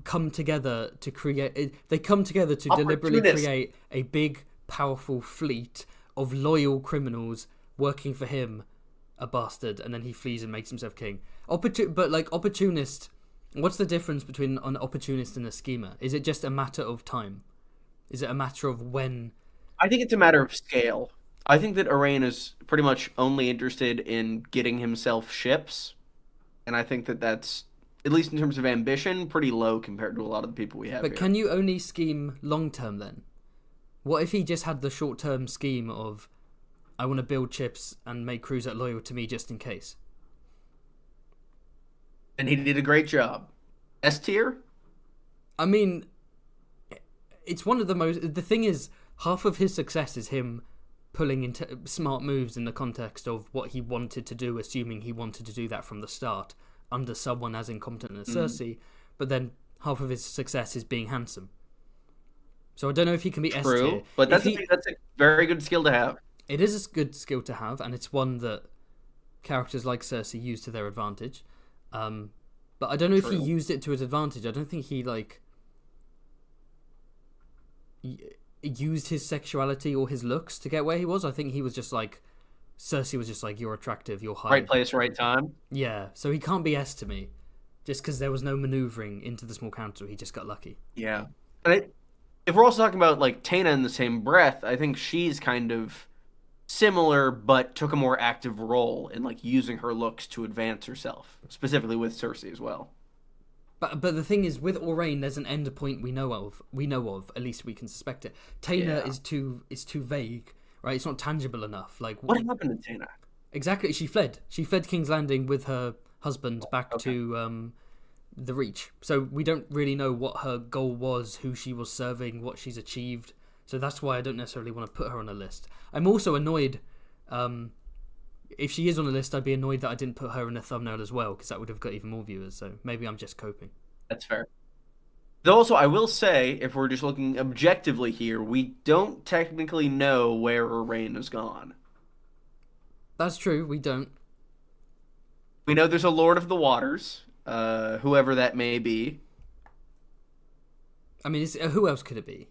come together to create. They come together to deliberately Opportunist. create a big, powerful fleet of loyal criminals working for him, a bastard, and then he flees and makes himself king. But like opportunist, what's the difference between an opportunist and a schemer? Is it just a matter of time? Is it a matter of when? I think it's a matter of scale. I think that Arain is pretty much only interested in getting himself ships, and I think that that's, at least in terms of ambition, pretty low compared to a lot of the people we have But here. can you only scheme long term then? What if he just had the short term scheme of, I want to build ships and make crews that are loyal to me just in case? And he did a great job. S tier? I mean, it's one of the most. The thing is, half of his success is him pulling into smart moves in the context of what he wanted to do, assuming he wanted to do that from the start under someone as incompetent as Cersei. But then half of his success is being handsome. So I don't know if he can be S tier. True, but that's a very good skill to have. It is a good skill to have, and it's one that characters like Cersei use to their advantage. But I don't know if he used it to his advantage. I don't think he used his sexuality or his looks to get where he was. I think he was just like Cersei was just like, you're attractive, you're high. Right place, right time. Yeah, so he can't be S to me, just because there was no maneuvering into the small council. He just got lucky. Yeah, and if we're also talking about like Taena in the same breath, I think she's kind of similar, but took a more active role in like using her looks to advance herself, specifically with Cersei as well. But the thing is, with Aurane, there's an end point we know of. At least we can suspect it. Taena is too vague, right? It's not tangible enough. Like what happened to Taena? Exactly, she fled. She fled King's Landing with her husband back to the Reach. So we don't really know what her goal was, who she was serving, what she's achieved. So that's why I don't necessarily want to put her on a list. I'm also annoyed. If she is on the list, I'd be annoyed that I didn't put her in a thumbnail as well, because that would have got even more viewers. So maybe I'm just coping. That's fair. Though also, I will say, if we're just looking objectively here, we don't technically know where Aurane has gone. That's true, we don't. We know there's a Lord of the Waters, whoever that may be. I mean, who else could it be?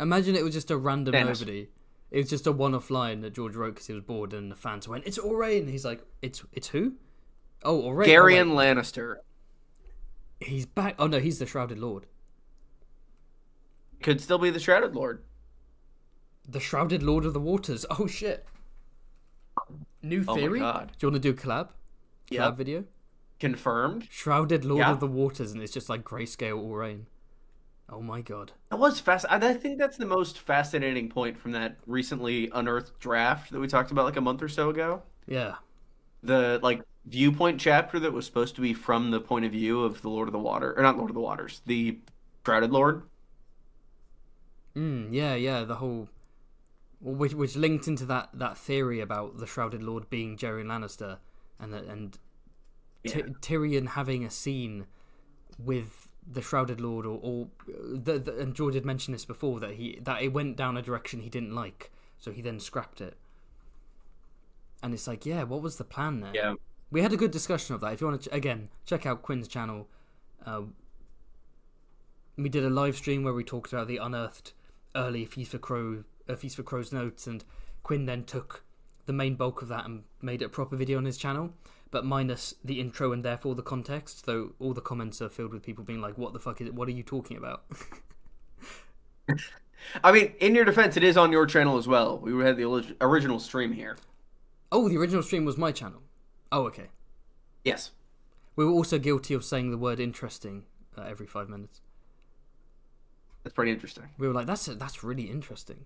Imagine it was just a random Dennis. nobody. It was just a one-off line that George wrote because he was bored, and the fans went, "It's Aurane." He's like, "It's who?" Oh, Aurane. Garyon Lannister. He's back. Oh no, he's the Shrouded Lord. Could still be the Shrouded Lord. The Shrouded Lord of the Waters. Oh shit. New theory? Oh my God. Do you want to do a collab? Collab video? Confirmed. Shrouded Lord of the Waters, and it's just like grayscale Aurane. Oh my God. That was fast. I think that's the most fascinating point from that recently unearthed draft that we talked about like a month or so ago. Yeah. The like viewpoint chapter that was supposed to be from the point of view of the Lord of the Water, or not Lord of the Waters, the Shrouded Lord. Yeah, the whole, which linked into that theory about the Shrouded Lord being Jaime Lannister, and Tyrion having a scene with the Shrouded Lord, and George had mentioned this before, that it went down a direction he didn't like, so he then scrapped it. And it's like, yeah, what was the plan there? Yeah. We had a good discussion of that. If you want to, again, check out Quinn's channel. We did a live stream where we talked about the unearthed early Feast for Crow's notes, and Quinn then took the main bulk of that and made it a proper video on his channel, but minus the intro and therefore the context. So all the comments are filled with people being like, "What the fuck is it? What are you talking about?" I mean, in your defense, it is on your channel as well. We had the original stream here. Oh, the original stream was my channel. Oh, okay. Yes. We were also guilty of saying the word "interesting" every 5 minutes. That's pretty interesting. We were like, "That's really interesting."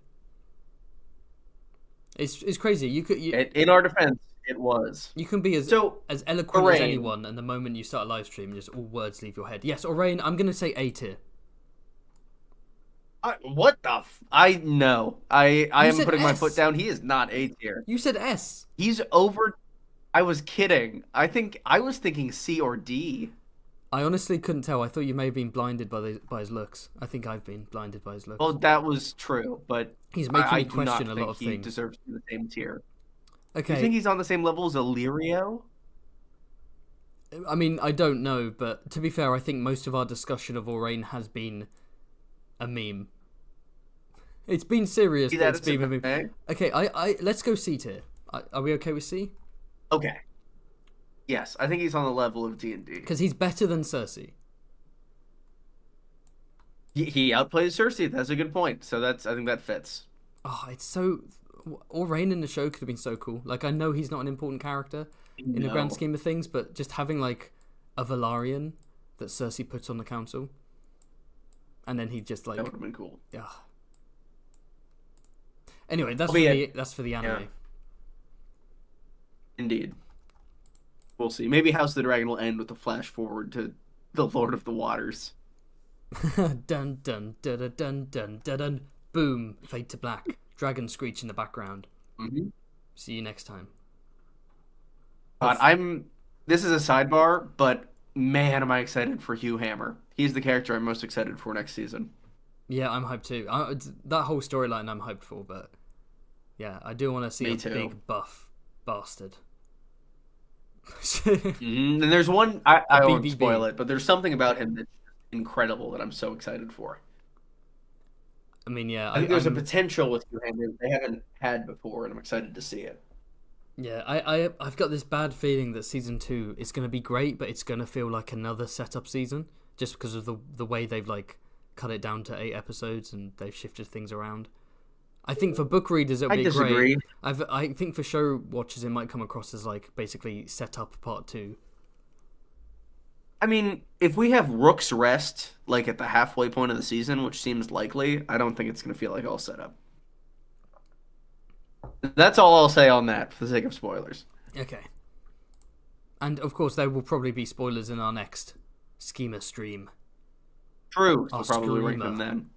It's crazy. In our defense, it was. You can be as eloquent as anyone, and the moment you start a live stream, just all words leave your head. Yes, Aurane, I'm gonna say A tier. What the? I know. I am putting my foot down. He is not A tier. You said S. He's over. I was kidding. I was thinking C or D. I honestly couldn't tell. I thought you may have been blinded by his looks. I think I've been blinded by his looks. Well, that was true, but he's making me question a lot of things. He deserves to be the same tier. Okay. You think he's on the same level as Illyrio? I mean, I don't know, but to be fair, I think most of our discussion of Aurane has been a meme. It's been serious, but it's been a meme. Okay, let's go C tier. Are we okay with C? Okay. Yes, I think he's on the level of D&D. Because he's better than Cersei. He outplays Cersei. That's a good point. So I think that fits. Oh, it's so... Aurane in the show could have been so cool. Like, I know he's not an important character in the grand scheme of things, but just having, like, a Velaryon that Cersei puts on the council, and then he just, like... That would have been cool. Yeah. Anyway, that's for the anime. Yeah. Indeed. We'll see. Maybe House of the Dragon will end with a flash forward to the Lord of the Waters. Dun dun dun dun dun dun dun dun. Boom. Fade to black. Dragon screech in the background. Mm-hmm. See you next time. God, this is a sidebar, but man, am I excited for Hugh Hammer. He's the character I'm most excited for next season. Yeah, I'm hyped too. That whole storyline I'm hyped for, but yeah, I do want to see big buff bastard. And there's one, I won't spoil it, but there's something about him that's incredible that I'm so excited for. I mean, yeah, I think there's a I'm potential with two-handed they haven't had before, and I'm excited to see it. yeah, I've got this bad feeling that season 2 is going to be great, but it's going to feel like another setup season just because of the way they've like cut it down to 8 episodes and they've shifted things around. I think for book readers it'll I be great. disagree. I think for show watchers it might come across as like basically set up part 2. I mean, if we have Rook's Rest like at the halfway point of the season, which seems likely, I don't think it's going to feel like all set up. That's all I'll say on that for the sake of spoilers. Okay. And of course there will probably be spoilers in our next Schema stream. True, so Our probably rank Screamer. them then.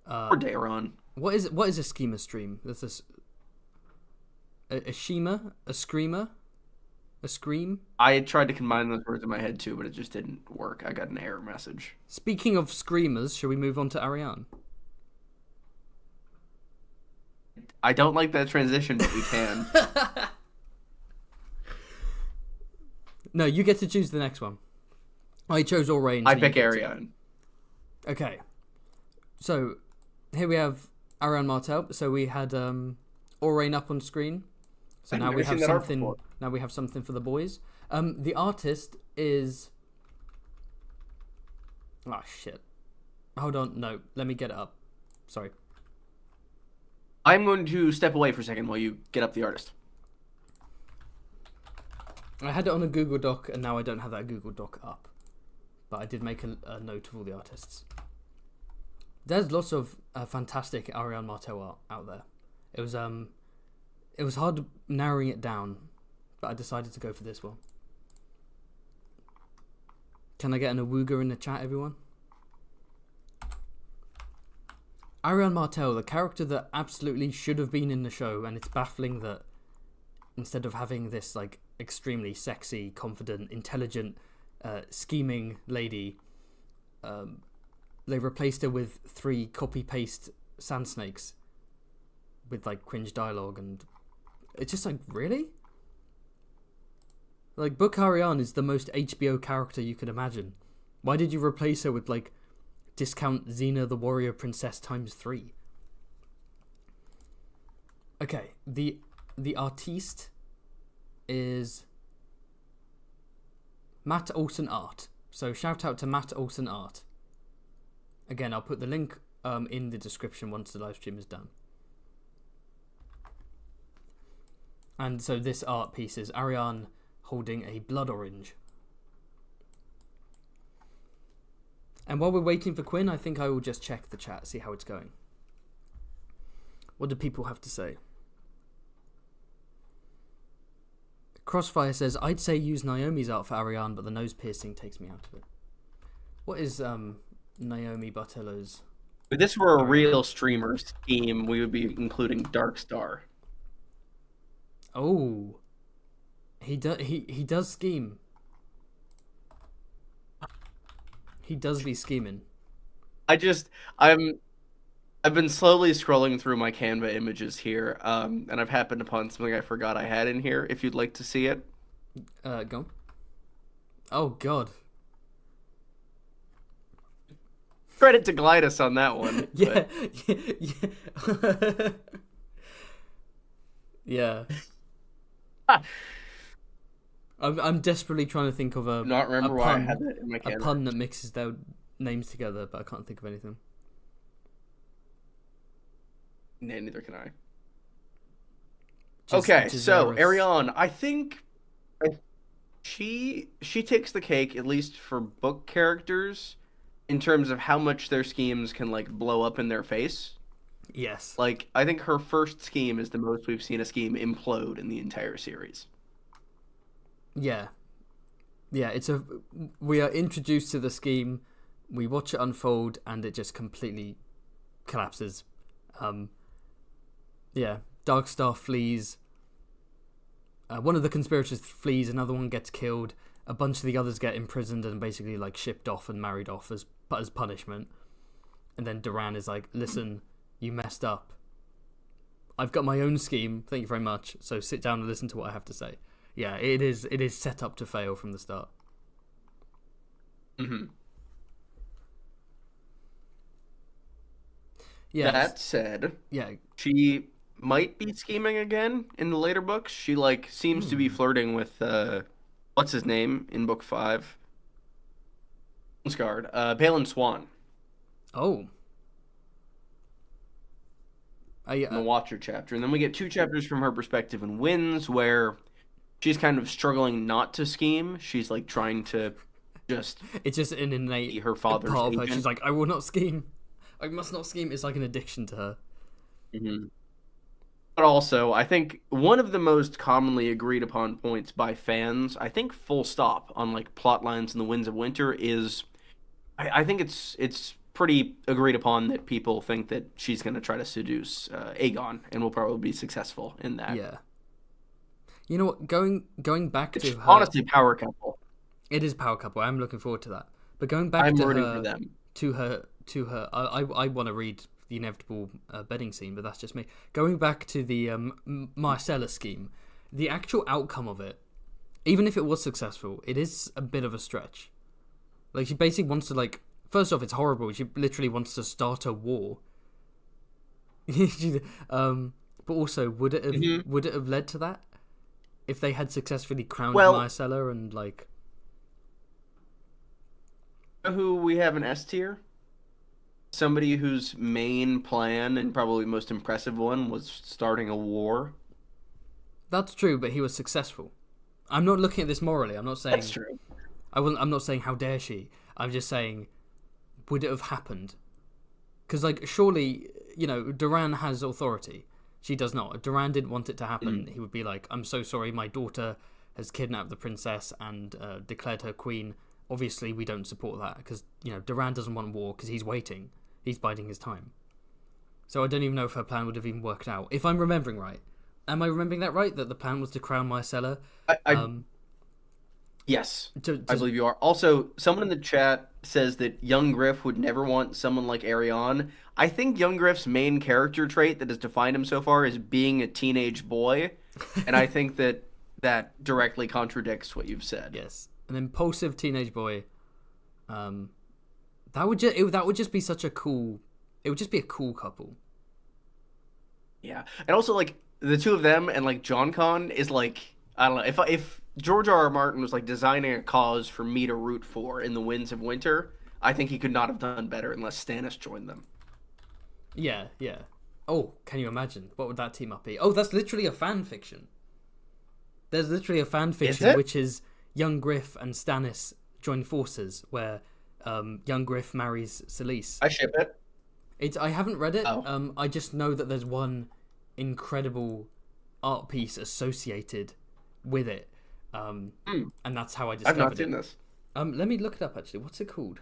Or Daeron. What is a Schema stream? There's this a Shema, a Screamer, a Scream. I tried to combine those words in my head too, but it just didn't work. I got an error message. Speaking of Screamers, shall we move on to Ariane? I don't like that transition, but we can. No, you get to choose the next one. I chose all range. I pick Ariane. Okay. So, here we have Ariane Martel. So we had Aurane up on screen. So I've now never we have seen that art something. before. Now we have something for the boys. The artist is. Oh shit! Hold on. No, let me get it up. Sorry. I'm going to step away for a second while you get up the artist. I had it on a Google Doc, and now I don't have that Google Doc up. But I did make a note of all the artists. There's lots of fantastic Ariane Martel art out there. It was hard narrowing it down, but I decided to go for this one. Can I get an awooga in the chat, everyone? Ariane Martel, the character that absolutely should have been in the show, and it's baffling that instead of having this like extremely sexy, confident, intelligent, scheming lady, they replaced her with 3 copy-paste sand snakes with like cringe dialogue, and it's just like, really? Like, Book Ariane is the most HBO character you could imagine. Why did you replace her with like discount Xena the Warrior Princess ×3? Okay, the artiste is Matt Olson Art. So shout out to Matt Olson Art. Again, I'll put the link in the description once the live stream is done. And so this art piece is Ariane holding a blood orange. And while we're waiting for Quinn, I think I will just check the chat, see how it's going. What do people have to say? Crossfire says, I'd say use Naomi's art for Ariane, but the nose piercing takes me out of it. What is Naomi Bartello's? If this were a real streamer scheme, we would be including Dark Star. Oh, he does scheme. He does be scheming. I've been slowly scrolling through my Canva images here, and I've happened upon something I forgot I had in here. If you'd like to see it, Go on. Oh God. credit to Glidus on that one. Yeah, yeah. Yeah. I'm desperately trying to think of a Not remember a why I pun, had that in my a Canva. pun that mixes their names together, but I can't think of anything. Nah, neither can I. Just Okay, so Daenerys. Ariane, I think she takes the cake, at least for book characters, in terms of how much their schemes can like blow up in their face. Yes. Like, I think her first scheme is the most we've seen a scheme implode in the entire series. Yeah. Yeah, we are introduced to the scheme, we watch it unfold, and it just completely collapses. Yeah, Darkstar flees. One of the conspirators flees, another one gets killed, a bunch of the others get imprisoned and basically like shipped off and married off as punishment. And then Duran is like, listen, you messed up. I've got my own scheme, thank you very much, so sit down and listen to what I have to say. Yeah, it is set up to fail from the start. Mm-hmm. Yes. That said, Yeah. she might be scheming again in the later books. She like seems to be Hmm. flirting with what's his name in book 5? Scarred. Balin Swan Oh. I in the Watcher chapter. And then we get 2 chapters from her perspective in Winds where she's kind of struggling not to scheme. She's like trying to just it's just an be innate her father's part of her. She's agent. like, I will not scheme. I must not scheme. It's like an addiction to her. Mhm. But also, I think one of the most commonly agreed upon points by fans, I think full stop on like plot lines in the Winds of Winter is I think it's pretty agreed upon that people think that she's going to try to seduce Aegon and will probably be successful in that. Yeah. You know what? Going back It's to her, honestly power couple. it is power couple. I'm looking forward to that. But going back I'm to rooting for her, them. I want to read the inevitable bedding scene, but that's just me. Going back to the Marcella scheme, the actual outcome of it, even if it was successful, it is a bit of a stretch. Like she basically wants to like. First off, it's horrible. She literally wants to start a war. But also, Hmm. would it have led to that if they had successfully crowned Well, Marcella and like. who we have in S tier? Somebody whose main plan and probably most impressive one was starting a war. That's true, but he was successful. I'm not looking at this morally. I'm not That's saying true. I'm not saying how dare she. I'm just saying, would it have happened? Because like surely Duran has authority. She does not. If Duran didn't want it to happen, Mm. he would be like, "I'm so sorry, my daughter has kidnapped the princess and declared her queen. Obviously, we don't support that because Duran doesn't want war because he's waiting. He's biding his time. So I don't even know if her plan would have even worked out. If I'm remembering right, am I remembering that right? That the plan was to crown Marcella. I Um, Yes, to, I to believe you are. Also, someone in the chat says that young Griff would never want someone like Ariane. I think young Griff's main character trait that has defined him so far is being a teenage boy, and I think that that directly contradicts what you've said. yes, an impulsive teenage boy. Um, that would just be such a cool. It would just be a cool couple. Yeah, and also like the two of them and like John Con is like I don't know if George R. R. Martin was like designing a cause for me to root for in the Winds of Winter, I think he could not have done better unless Stannis joined them. Yeah, yeah. Oh, can you imagine? What would that team up be? Oh, that's literally a fan fiction. There's literally a fan Is fiction it? which is young Griff and Stannis join forces, where young Griff marries Selyse. I ship it. I haven't read it. Oh, I just know that there's one incredible art piece associated with it, hmm. and that's how I I've not discovered seen it. this. Let me look it up. Actually, what's it called?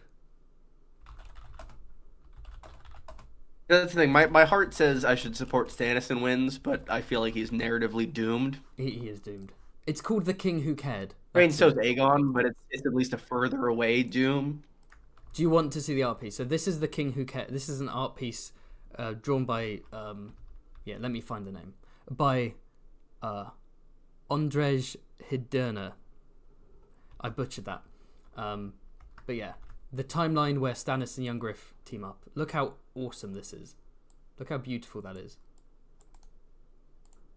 That's the thing. My heart says I should support Stannis and wins, but I feel like he's narratively doomed. He is doomed. It's called The King Who Cared. I mean, That's so is it. Aegon, but it's at least a further away doom. Do you want to see the art piece? So this is The King Who Cared. This is an art piece drawn by yeah. Let me find the name by Ondrej Hidderna. I butchered that. But yeah, the timeline where Stannis and young Griff team up. Look how awesome this is. Look how beautiful that is.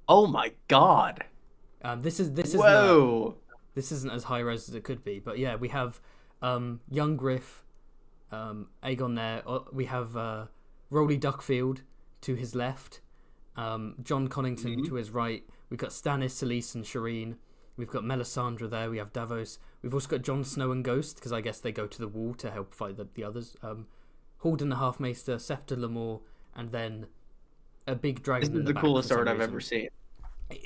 Oh my god! Isn't Whoa! this isn't as high res as it could be, but yeah, we have young Griff, Aegon there. We have Rolly Duckfield to his left, John Connington Mhm. to his right. We've got Stannis, Selyse, and Shireen. We've got Melisandre there. We have Davos. We've also got Jon Snow and Ghost, because I guess they go to the wall to help fight the others. Halden the Half-Maester, Scepter Lamore, and then a big This dragon in is the the back coolest for some art I've reason. ever seen.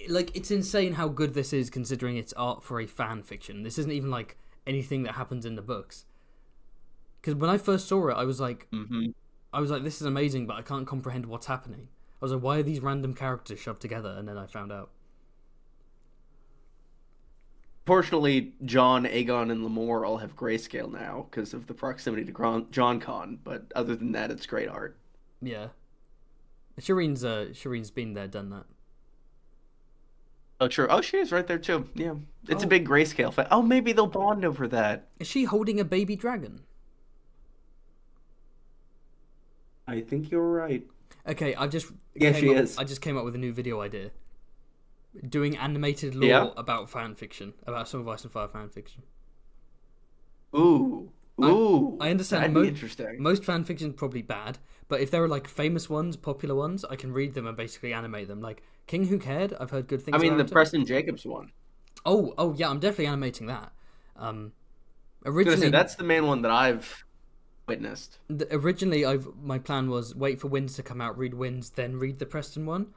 Like, it's insane how good this is, considering it's art for a fan fiction. This isn't even like anything that happens in the books. Because when I first saw it, Hmm. I was like, this is amazing, but I can't comprehend what's happening. I was like, why are these random characters shoved together? And then I found out. Fortunately, John, Aegon, and Lamore all have grayscale now because of the proximity to John Con. But other than that, it's great art. Yeah, Shireen's been there, done that. Oh, true. Oh, she is right there too. Yeah, it's a Oh, big grayscale fan. Oh, maybe they'll bond over that. is she holding a baby dragon? I think you're right. Okay, Yeah, she is. I just came up with a new video idea. Doing animated Yeah. lore about fan fiction, about Song of Ice and Fire fan fiction. Ooh. I Ooh. I understand That'd be interesting. most fan fiction is probably bad, but if there are like famous ones, popular ones, I can read them and basically animate them. Like King Who Cared, I've heard good I things mean, the about it. Preston Jacobs one. Oh yeah, I'm definitely animating that. Um, I was gonna say originally that's the main one that I've witnessed. originally I've my plan was wait for Winds to come out, read Winds, then read the Preston one.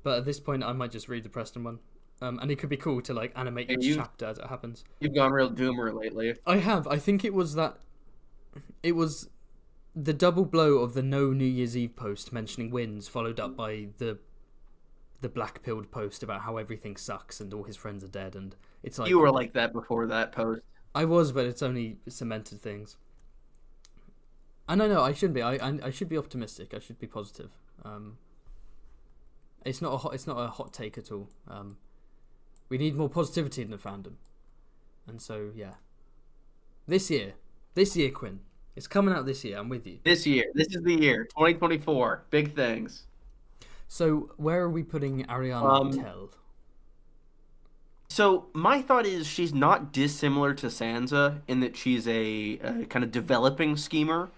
But at this point, I might just read the Preston one. And it could be cool to like animate And each chapter as it happens. you've gone real doomer lately. I have. I think it was that. It was the double blow of the no New Year's Eve post mentioning Winds, followed up by the black pilled post about how everything sucks and all his friends are dead, and it's like You were like that before that post. I was, but it's only cemented things. And I know I shouldn't be. I should be optimistic. I should be positive. It's not a hot take at all. We need more positivity in the fandom, and so yeah. This year, Quinn, it's coming out this year. I'm with you. This year, this is the year, 2024. Big things. So where are we putting Ariane Um, Martell? so my thought is she's not dissimilar to Sansa in that she's a kind of developing schemer.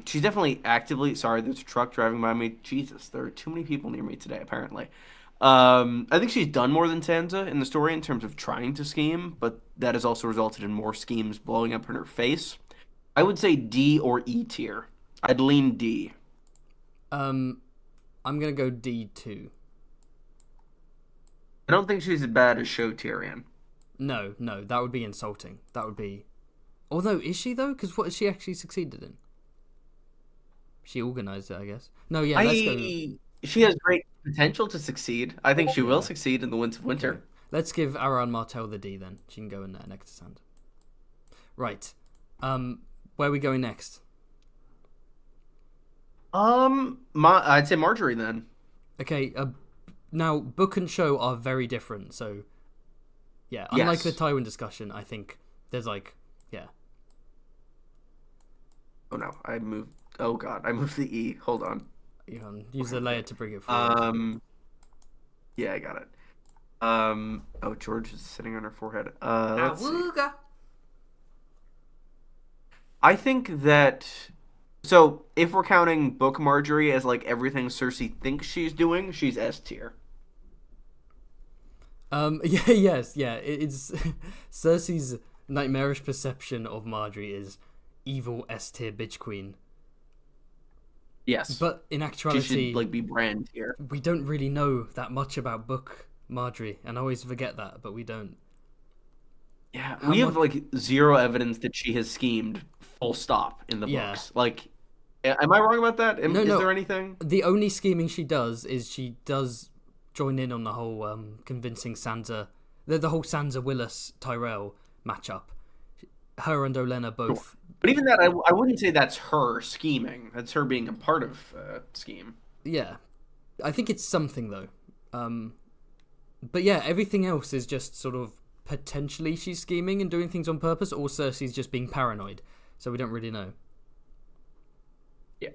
She's definitely actively. Sorry, there's a truck driving by me. Jesus, there are too many people near me today, apparently. I think she's done more than Sansa in the story in terms of trying to scheme, but that has also resulted in more schemes blowing up in her face. I would say D or E tier. I'd lean D. Um, I'm gonna go D2. I don't think she's as bad as show Tyrion. No, that would be insulting. That would be. Although, is she though? Because what has she actually succeeded in? She organised it, I guess. No, yeah, let's go. She has great potential to succeed. I think she will Yeah. succeed in the Winds of Okay. Winter. Let's give Ariane Martell the D then. She can go in there next to Sand. Right. Where are we going next? I'd say Marjorie then. Okay. Now book and show are very different. So, yeah. Unlike the Yes. Tywin discussion, I think there's like, yeah. Oh no, I moved. Oh god, I moved the E. Hold on. You can use the layer to bring it forward. Yeah, I got it. Oh, George is sitting on her forehead. Let's see. Awooga. I think that. So, if we're counting Book Marjorie as like everything Cersei thinks she's doing, she's S tier. Yeah, yes, yeah. It's Cersei's nightmarish perception of Marjorie is evil S tier bitch queen. Yes, But in she actuality, should like be brand tier. we don't really know that much about book Marjorie, and I always forget that, but we don't. Yeah, How we have much? like zero evidence that she has schemed. Full stop in the Yeah. books. Like, am I wrong about that? No, Is no. there anything? The only scheming she does is she does join in on the whole convincing Sansa, the whole Sansa Willis Tyrell matchup. Her and Olenna Sure. both. But even that, I wouldn't say that's her scheming. That's her being a part of scheme. Yeah, I think it's something though. But yeah, everything else is just sort of potentially she's scheming and doing things on purpose, or Cersei's just being paranoid. So we don't really know. Yeah.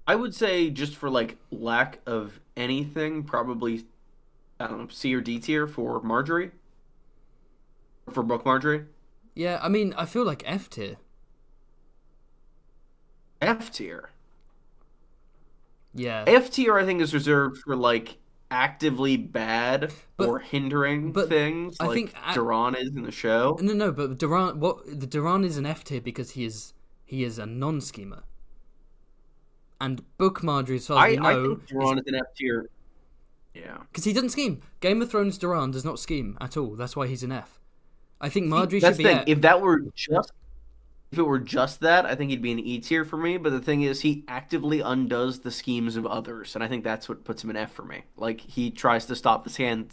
I would say just for like lack of anything, probably I don't know, C or D tier for Marjorie. For Book Marjorie. Yeah, I mean, I feel like F tier. F tier. Yeah, F tier I think is reserved for like actively bad but or hindering but things I like think Duran is in the show. no, but Duran is an F tier because he is a non-schemer, and Book Marjorie, as far as we I know, think Duran is an F tier. Yeah. because he doesn't scheme. Game of Thrones Duran does not scheme at all. That's why he's an F. I think See, Marjorie should that's be the thing. F. If it were just that, I think he'd be an E tier for me. But the thing is, he actively undoes the schemes of others, and I think that's what puts him in F for me. Like he tries to stop the sand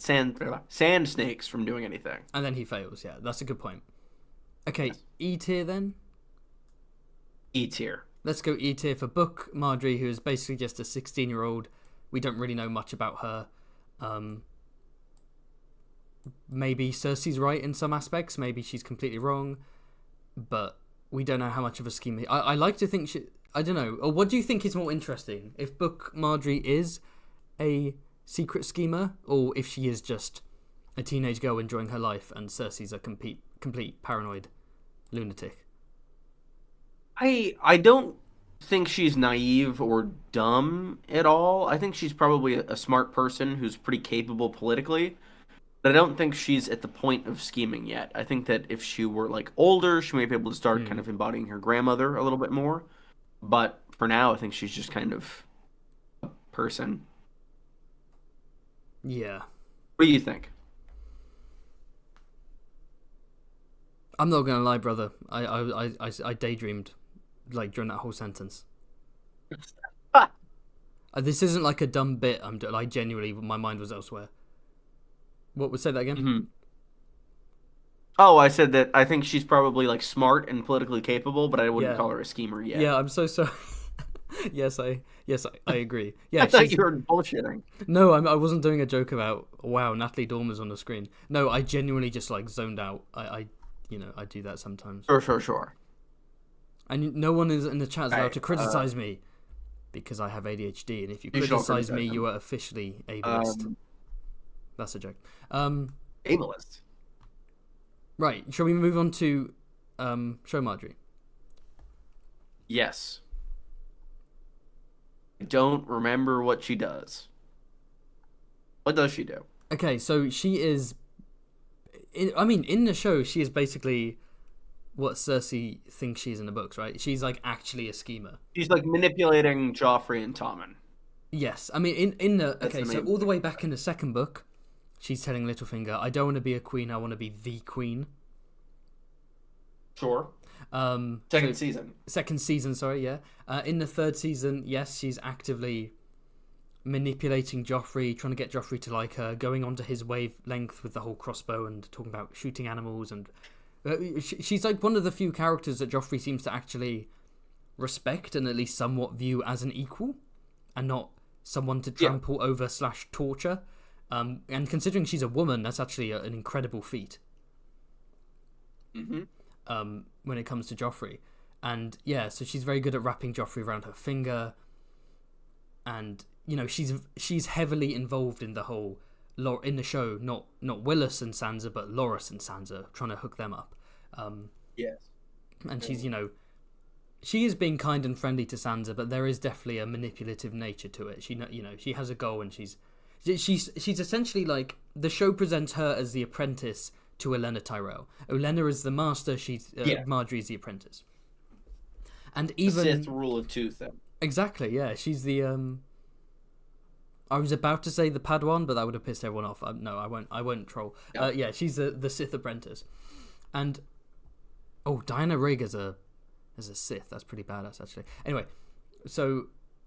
snakes from doing anything. And then he fails. Yeah, that's a good point. Okay, Yes. E tier then. E tier. Let's go E tier for Book Marjorie, who is basically just a 16-year-old. We don't really know much about her. Maybe Cersei's right in some aspects. Maybe she's completely wrong. But we don't know how much of a schemer. I like to think she. I don't know. Or what do you think is more interesting? If Book Marjorie is a secret schemer, or if she is just a teenage girl enjoying her life, and Cersei's a complete paranoid lunatic. I don't think she's naive or dumb at all. I think she's probably a smart person who's pretty capable politically. But I don't think she's at the point of scheming yet. I think that if she were like older, she might be able to start kind of embodying her grandmother a little bit more. But for now, I think she's just kind of a person. Yeah. What do you think? I'm not gonna lie, brother. I daydreamed like during that whole sentence. This isn't like a dumb bit. I'm like genuinely, my mind was elsewhere. What would say that again? Mm-hmm. Oh, I said that I think she's probably like smart and politically capable, but I wouldn't call her a schemer yet. Yeah, I'm so sorry. yes, I agree. Yeah, I thought you were bullshitting. No, I wasn't doing a joke about wow, Natalie Dormer's on the screen. No, I genuinely just like zoned out. I do that sometimes. Sure. And no one is in the chat allowed to criticize me because I have ADHD, and if you criticize me, you are officially ableist. That's a joke. Ableist. Right, shall we move on to Show Marjorie? Yes. I don't remember what she does. What does she do? Okay, so she is... in the show, she is basically what Cersei thinks she is in the books, right? She's like actually a schemer. She's like manipulating Joffrey and Tommen. Yes, I mean, in the... Okay, so all the way back in the second book, she's telling Littlefinger, I don't want to be a queen, I want to be the queen. Sure. Second season, sorry, yeah. In the third season, yes, she's actively manipulating Joffrey, trying to get Joffrey to like her, going onto his wavelength with the whole crossbow and talking about shooting animals. And she's like one of the few characters that Joffrey seems to actually respect and at least somewhat view as an equal and not someone to trample over / torture. And considering she's a woman, that's actually an incredible feat. When it comes to Joffrey. And yeah, so she's very good at wrapping Joffrey around her finger. And, you know, she's heavily involved in the whole, in the show, not Willis and Sansa, but Loras and Sansa, trying to hook them up. Yes. And she's, you know, she is being kind and friendly to Sansa, but there is definitely a manipulative nature to it. She, you know, she has a goal, and she's essentially like, the show presents her as the apprentice to Olenna Tyrell. Olenna is the master, Marjorie's the apprentice. And even the Sith rule of two thing. Exactly, yeah. She's the I was about to say the Padawan, but that would have pissed everyone off. No, I won't troll. Yeah, she's the Sith apprentice. And Diana Rigg as a Sith, that's pretty badass actually. Anyway, so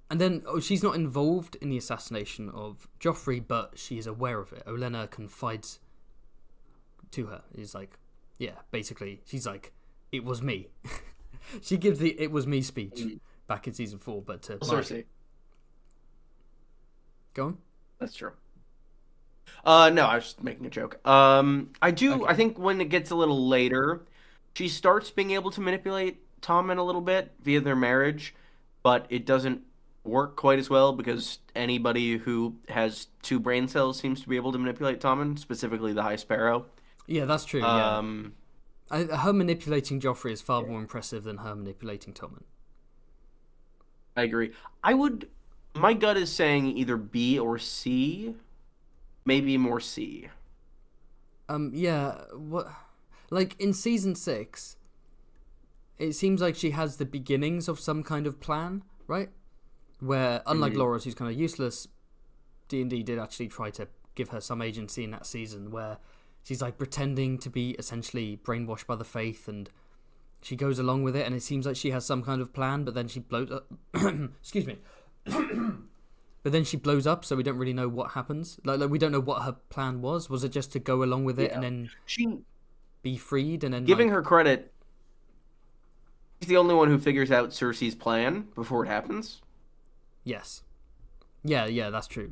and then she's not involved in the assassination of Joffrey, but she is aware of it. Olenna confides to her. Is like, yeah, basically she's like, it was me. She gives the "it was me" speech back in season 4, but to Cersei. Go on. That's true. No, I was just making a joke. I think when it gets a little later, she starts being able to manipulate Tommen a little bit via their marriage, but it doesn't work quite as well because anybody who has 2 brain cells seems to be able to manipulate Tommen, specifically the High Sparrow. Yeah, that's true. Her manipulating Joffrey is far more impressive than her manipulating Tommen. I agree. My gut is saying either B or C. Maybe more C. Yeah. What? Like in season 6, it seems like she has the beginnings of some kind of plan, right? Where, unlike Loras, who's kind of useless, D&D did actually try to give her some agency in that season, where she's like pretending to be essentially brainwashed by the faith, and she goes along with it, and it seems like she has some kind of plan, but then she blows up. Excuse me. But then she blows up, so we don't really know what happens. Like we don't know what her plan was. Was it just to go along with it and then be freed? And then giving her credit, she's the only one who figures out Cersei's plan before it happens. Yes. Yeah, that's true.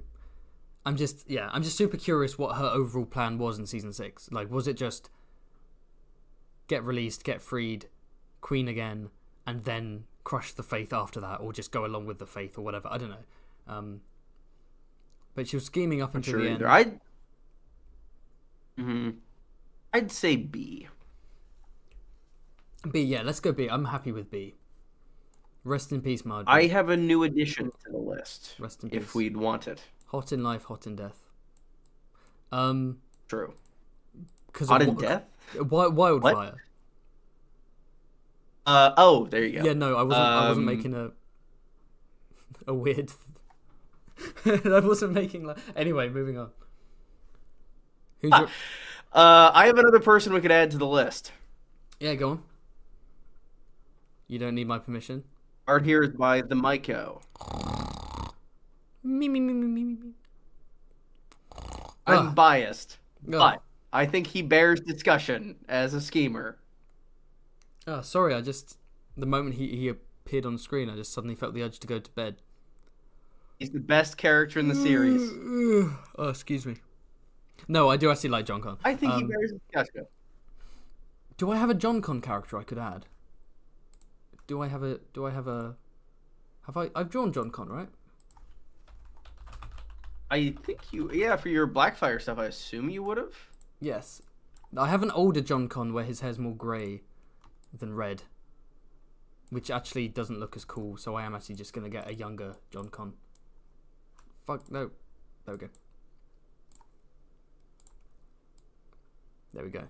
I'm just super curious what her overall plan was in season 6. Like, was it just get released, get freed, queen again, and then crush the faith after that, or just go along with the faith or whatever. I don't know. But she was scheming up until the end. I'd say B. B, yeah, let's go B. I'm happy with B. Rest in peace, Marjorie. I have a new addition to the list. Rest in peace. If we'd want it. Hot in life, hot in death. True. Hot in death? Wildfire. Oh, there you go. Yeah, no, I wasn't making a weird. I wasn't making like. Anyway, moving on. I have another person we could add to the list. Yeah, go on. You don't need my permission. Art here is by the Maiko. Me. I'm biased, but I think he bears discussion as a schemer. Oh, sorry, the moment he appeared on screen, I just suddenly felt the urge to go to bed. He's the best character in the series. Oh, excuse me. No, I do actually like John Con. I think he bears discussion. Do I have a John Con character I could add? I've drawn John Con, right? I think for your Blackfire stuff, I assume you would have? Yes. I have an older John Con where his hair's more grey than red, which actually doesn't look as cool, so I am actually just going to get a younger John Con. Fuck, no. There we go. There we go.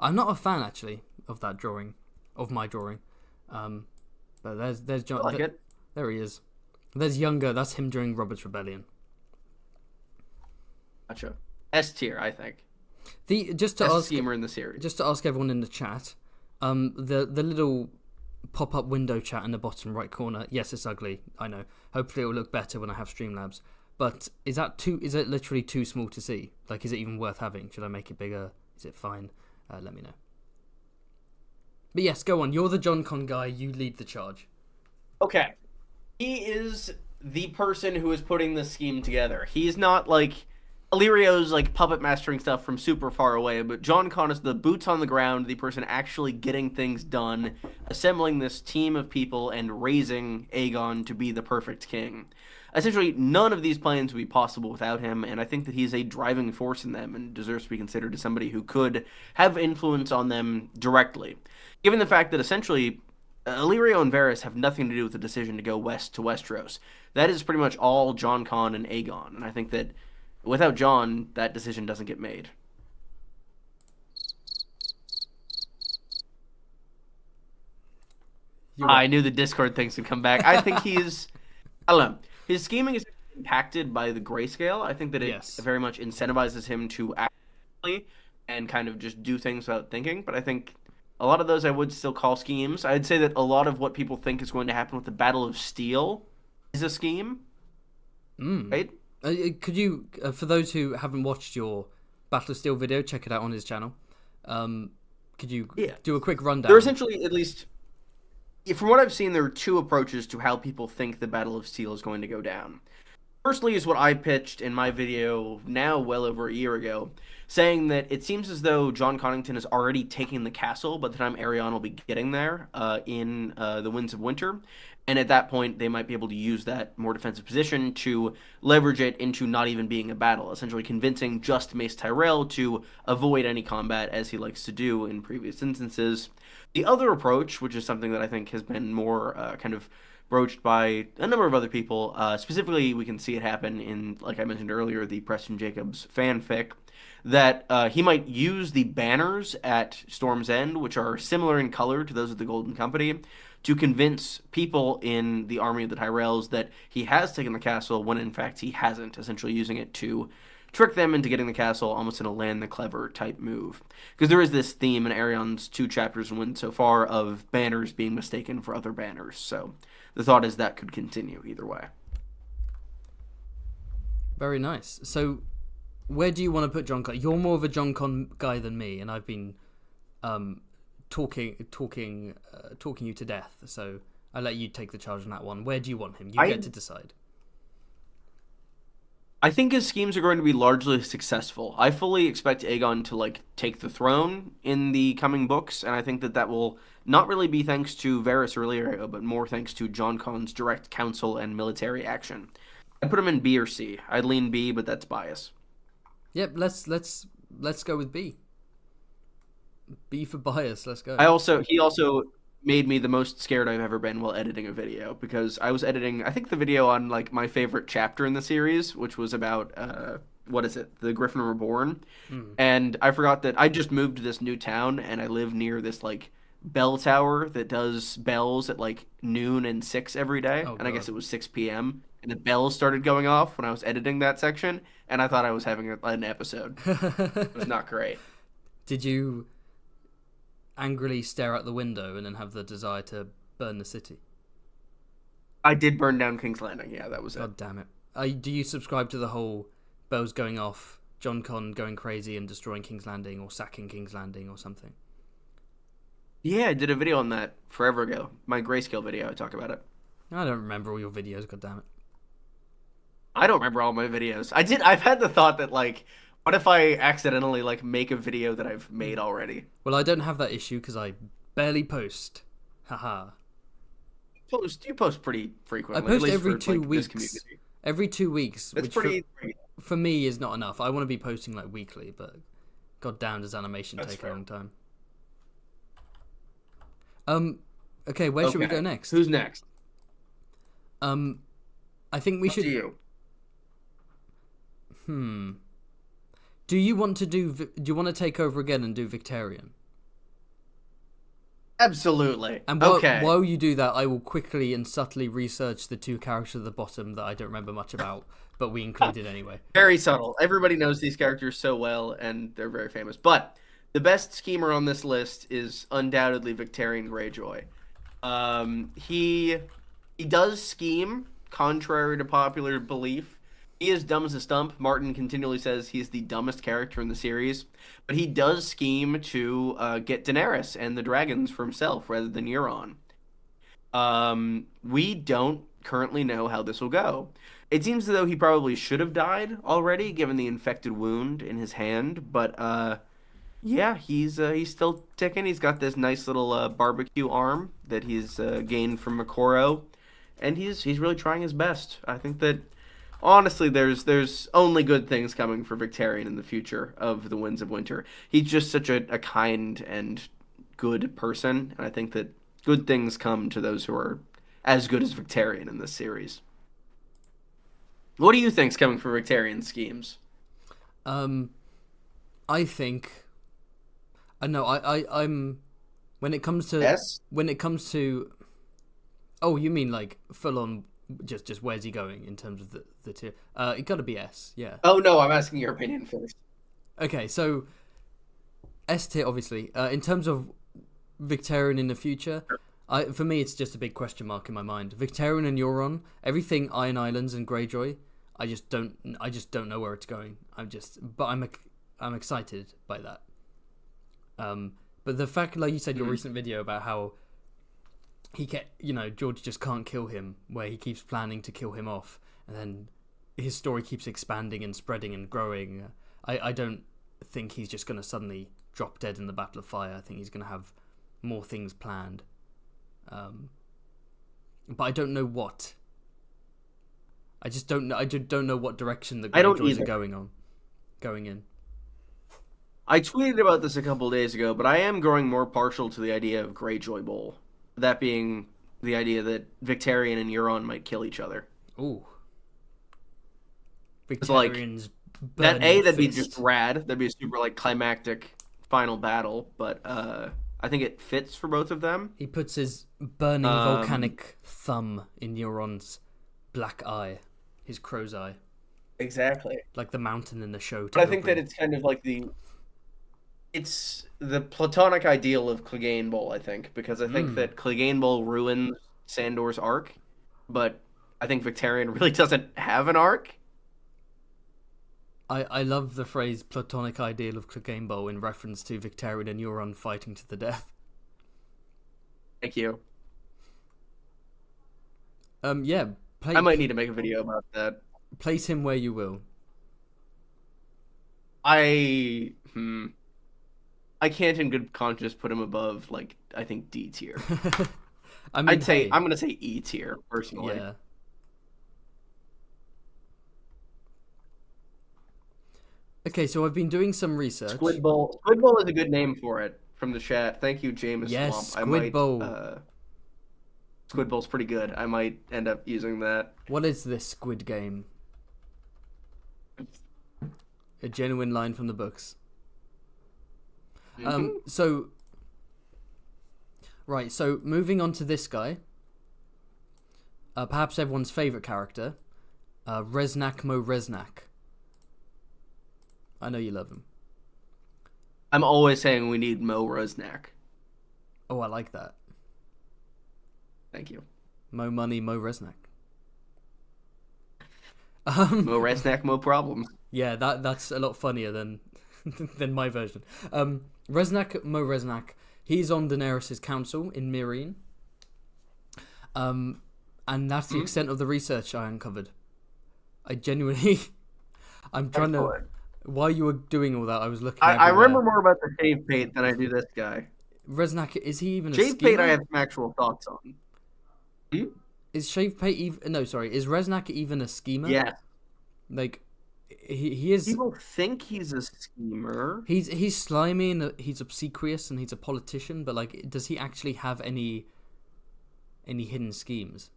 I'm not a fan, actually, of that drawing, of my drawing. But there's John. I like it. There he is. There's younger. That's him during Robert's Rebellion. Gotcha. S tier, I think. Just to ask schemer in the series. Just to ask everyone in the chat, the little pop-up window chat in the bottom right corner. Yes, it's ugly. I know. Hopefully, it will look better when I have Streamlabs. But is it literally too small to see? Like, is it even worth having? Should I make it bigger? Is it fine? Let me know. But yes, go on. You're the John Con guy. You lead the charge. Okay. He is the person who is putting this scheme together. He's not like Illyrio's like puppet mastering stuff from super far away, but John Con is the boots on the ground, the person actually getting things done, assembling this team of people and raising Aegon to be the perfect king. Essentially, none of these plans would be possible without him, and I think that he's a driving force in them and deserves to be considered as somebody who could have influence on them directly. Given the fact that essentially Illyrio and Varys have nothing to do with the decision to go west to Westeros. That is pretty much all Jon Con and Aegon, and I think that without Jon, that decision doesn't get made. I knew the Discord things would come back. I think he's... I don't know. His scheming is impacted by the grayscale. I think that it very much incentivizes him to act and kind of just do things without thinking, but I think a lot of those I would still call schemes. I'd say that a lot of what people think is going to happen with the Battle of Steel is a scheme. Right? Could you, for those who haven't watched your Battle of Steel video, check it out on his channel. Could you do a quick rundown? There are essentially, at least, from what I've seen, there are two approaches to how people think the Battle of Steel is going to go down. Firstly is what I pitched in my video now well over a year ago, saying that it seems as though Jon Connington is already taking the castle by the time Arianne will be getting there in the Winds of Winter. And at that point, they might be able to use that more defensive position to leverage it into not even being a battle, essentially convincing just Mace Tyrell to avoid any combat, as he likes to do in previous instances. The other approach, which is something that I think has been more kind of broached by a number of other people, specifically we can see it happen in, like I mentioned earlier, the Preston Jacobs fanfic, that he might use the banners at Storm's End, which are similar in color to those of the Golden Company, to convince people in the army of the Tyrells that he has taken the castle when in fact he hasn't, essentially using it to trick them into getting the castle almost in a land the clever type move. Because there is this theme in Arianne's 2 chapters and wins so far of banners being mistaken for other banners, so the thought is that could continue either way. Very nice. So where do you want to put Jon Con? You're more of a Jon Con guy than me, and I've been talking you to death, so I'll let you take the charge on that one. Where do you want him? You get to decide. I think his schemes are going to be largely successful. I fully expect Aegon to take the throne in the coming books, and I think that will not really be thanks to Varys or Illyrio, but more thanks to Jon Con's direct counsel and military action. I'd put him in B or C. I'd lean B, but that's bias. Yep, let's go with B. B for bias. Let's go. He also made me the most scared I've ever been while editing a video, because I was editing, I think, the video on like my favorite chapter in the series, which was about what is it? The Griffin Reborn. And I forgot that I just moved to this new town and I live near this like bell tower that does bells at like noon and 6 every day. Oh, and I God. guess it was 6 p.m. and the bells started going off when I was editing that section, and I thought I was having an episode. It was not great. Did you angrily stare out the window and then have the desire to burn the city? I did burn down King's Landing. Yeah, that was it. God damn it. Do you subscribe to the whole bells going off, Jon Con going crazy and destroying King's Landing or sacking King's Landing or something? Yeah, I did a video on that forever ago. My grayscale video, I talk about it. I don't remember all your videos, god damn it. I don't remember all my videos. I've had the thought that, like, what if I accidentally, like, make a video that I've made already? Well, I don't have that issue because I barely post. Haha. You post pretty frequently. I post at least every for, 2 like, weeks. this community. Every 2 weeks. That's which pretty... for me is not enough. I want to be posting like weekly, but god damn does animation That's take fair. a long time. Okay, where should we go next? Who's next? I think we Up should... to you. Do you want to take over again and do Victorian? Absolutely. And while you do that, I will quickly and subtly research the 2 characters at the bottom that I don't remember much about, but we included anyway. Very subtle. Everybody knows these characters so well, and they're very famous. But the best schemer on this list is undoubtedly Victorian Greyjoy. He does scheme, contrary to popular belief. He is dumb as a stump. Martin continually says he's the dumbest character in the series, but he does scheme to get Daenerys and the dragons for himself rather than Euron. We don't currently know how this will go. It seems as though he probably should have died already, given the infected wound in his hand, but yeah, he's still ticking. He's got this nice little barbecue arm that he's gained from Makoro, and he's really trying his best. I think that honestly, there's only good things coming for Victorian in the future of the Winds of Winter. He's just such a kind and good person, and I think that good things come to those who are as good as Victorian in this series. What do you think's coming for Victorian schemes? I think... no, I'm... When it comes to... Yes? When it comes to... Oh, you mean like full-on... Just where's he going in terms of the tier? It got to be S, yeah. Oh no, I'm asking your opinion first. Okay, so S tier, obviously. In terms of Victorian in the future, for me, it's just a big question mark in my mind. Victorian and Euron, everything Iron Islands and Greyjoy, I just don't know where it's going. But I'm excited by that. But the fact, like you said, your recent video about how George just can't kill him, where he keeps planning to kill him off, and then his story keeps expanding and spreading and growing. I don't think he's just going to suddenly drop dead in the Battle of Fire. I think he's going to have more things planned. But I don't know what. I just don't know. I don't know what direction the Greyjoys are going in. I tweeted about this a couple days ago, but I am growing more partial to the idea of Greyjoy Bowl. That being the idea that Victorian and Euron might kill each other. Ooh. Victorian's that'd be just rad. That'd be a super like climactic final battle, but I think it fits for both of them. He puts his burning volcanic thumb in Euron's black eye, his crow's eye. Exactly. Like the mountain in the show. But I think that it's kind of like it's the platonic ideal of Clegane Bowl, I think, because I think that Clegane Bowl ruins Sandor's arc, but I think Victorian really doesn't have an arc. I love the phrase platonic ideal of Clegane Bowl in reference to Victorian and Euron fighting to the death. Thank you. Yeah. I might need to make a video about that. Place him where you will. I I can't in good conscience put him above, like, I think D tier. I mean, I'd say hey, I'm gonna say E tier personally. yeah. Okay, so I've been doing some research. Squid Bowl. Squid Bowl is a good name for it from the chat. Thank you, Jameis Yes, Swamp. I Squid might Bowl. Squid Bowl's pretty good. I might end up using that. What is this Squid Game? A genuine line from the books. So right, so moving on to this guy. Perhaps everyone's favorite character, Reznak Mo Reznak. I know you love him. I'm always saying we need Mo Rusnak. Oh, I like that. Thank you. Mo money, Mo Reznak. Mo Resnak, Mo problems. Yeah, that's a lot funnier than than my version. Reznak Mo Reznak. He's on Daenerys' council in Meereen. And that's the extent of the research I uncovered. I genuinely, I'm trying to. While you were doing all that, I was looking. I remember more about the shave pate than I do this guy. Reznak, is he even a Shave schemer? pate? I have some actual thoughts on. Is Shave Pate even? No, sorry. Is Reznak even a schemer? Yeah. Like, he is. People think he's a schemer. He's slimy and he's obsequious and he's a politician, but like, does he actually have any hidden schemes?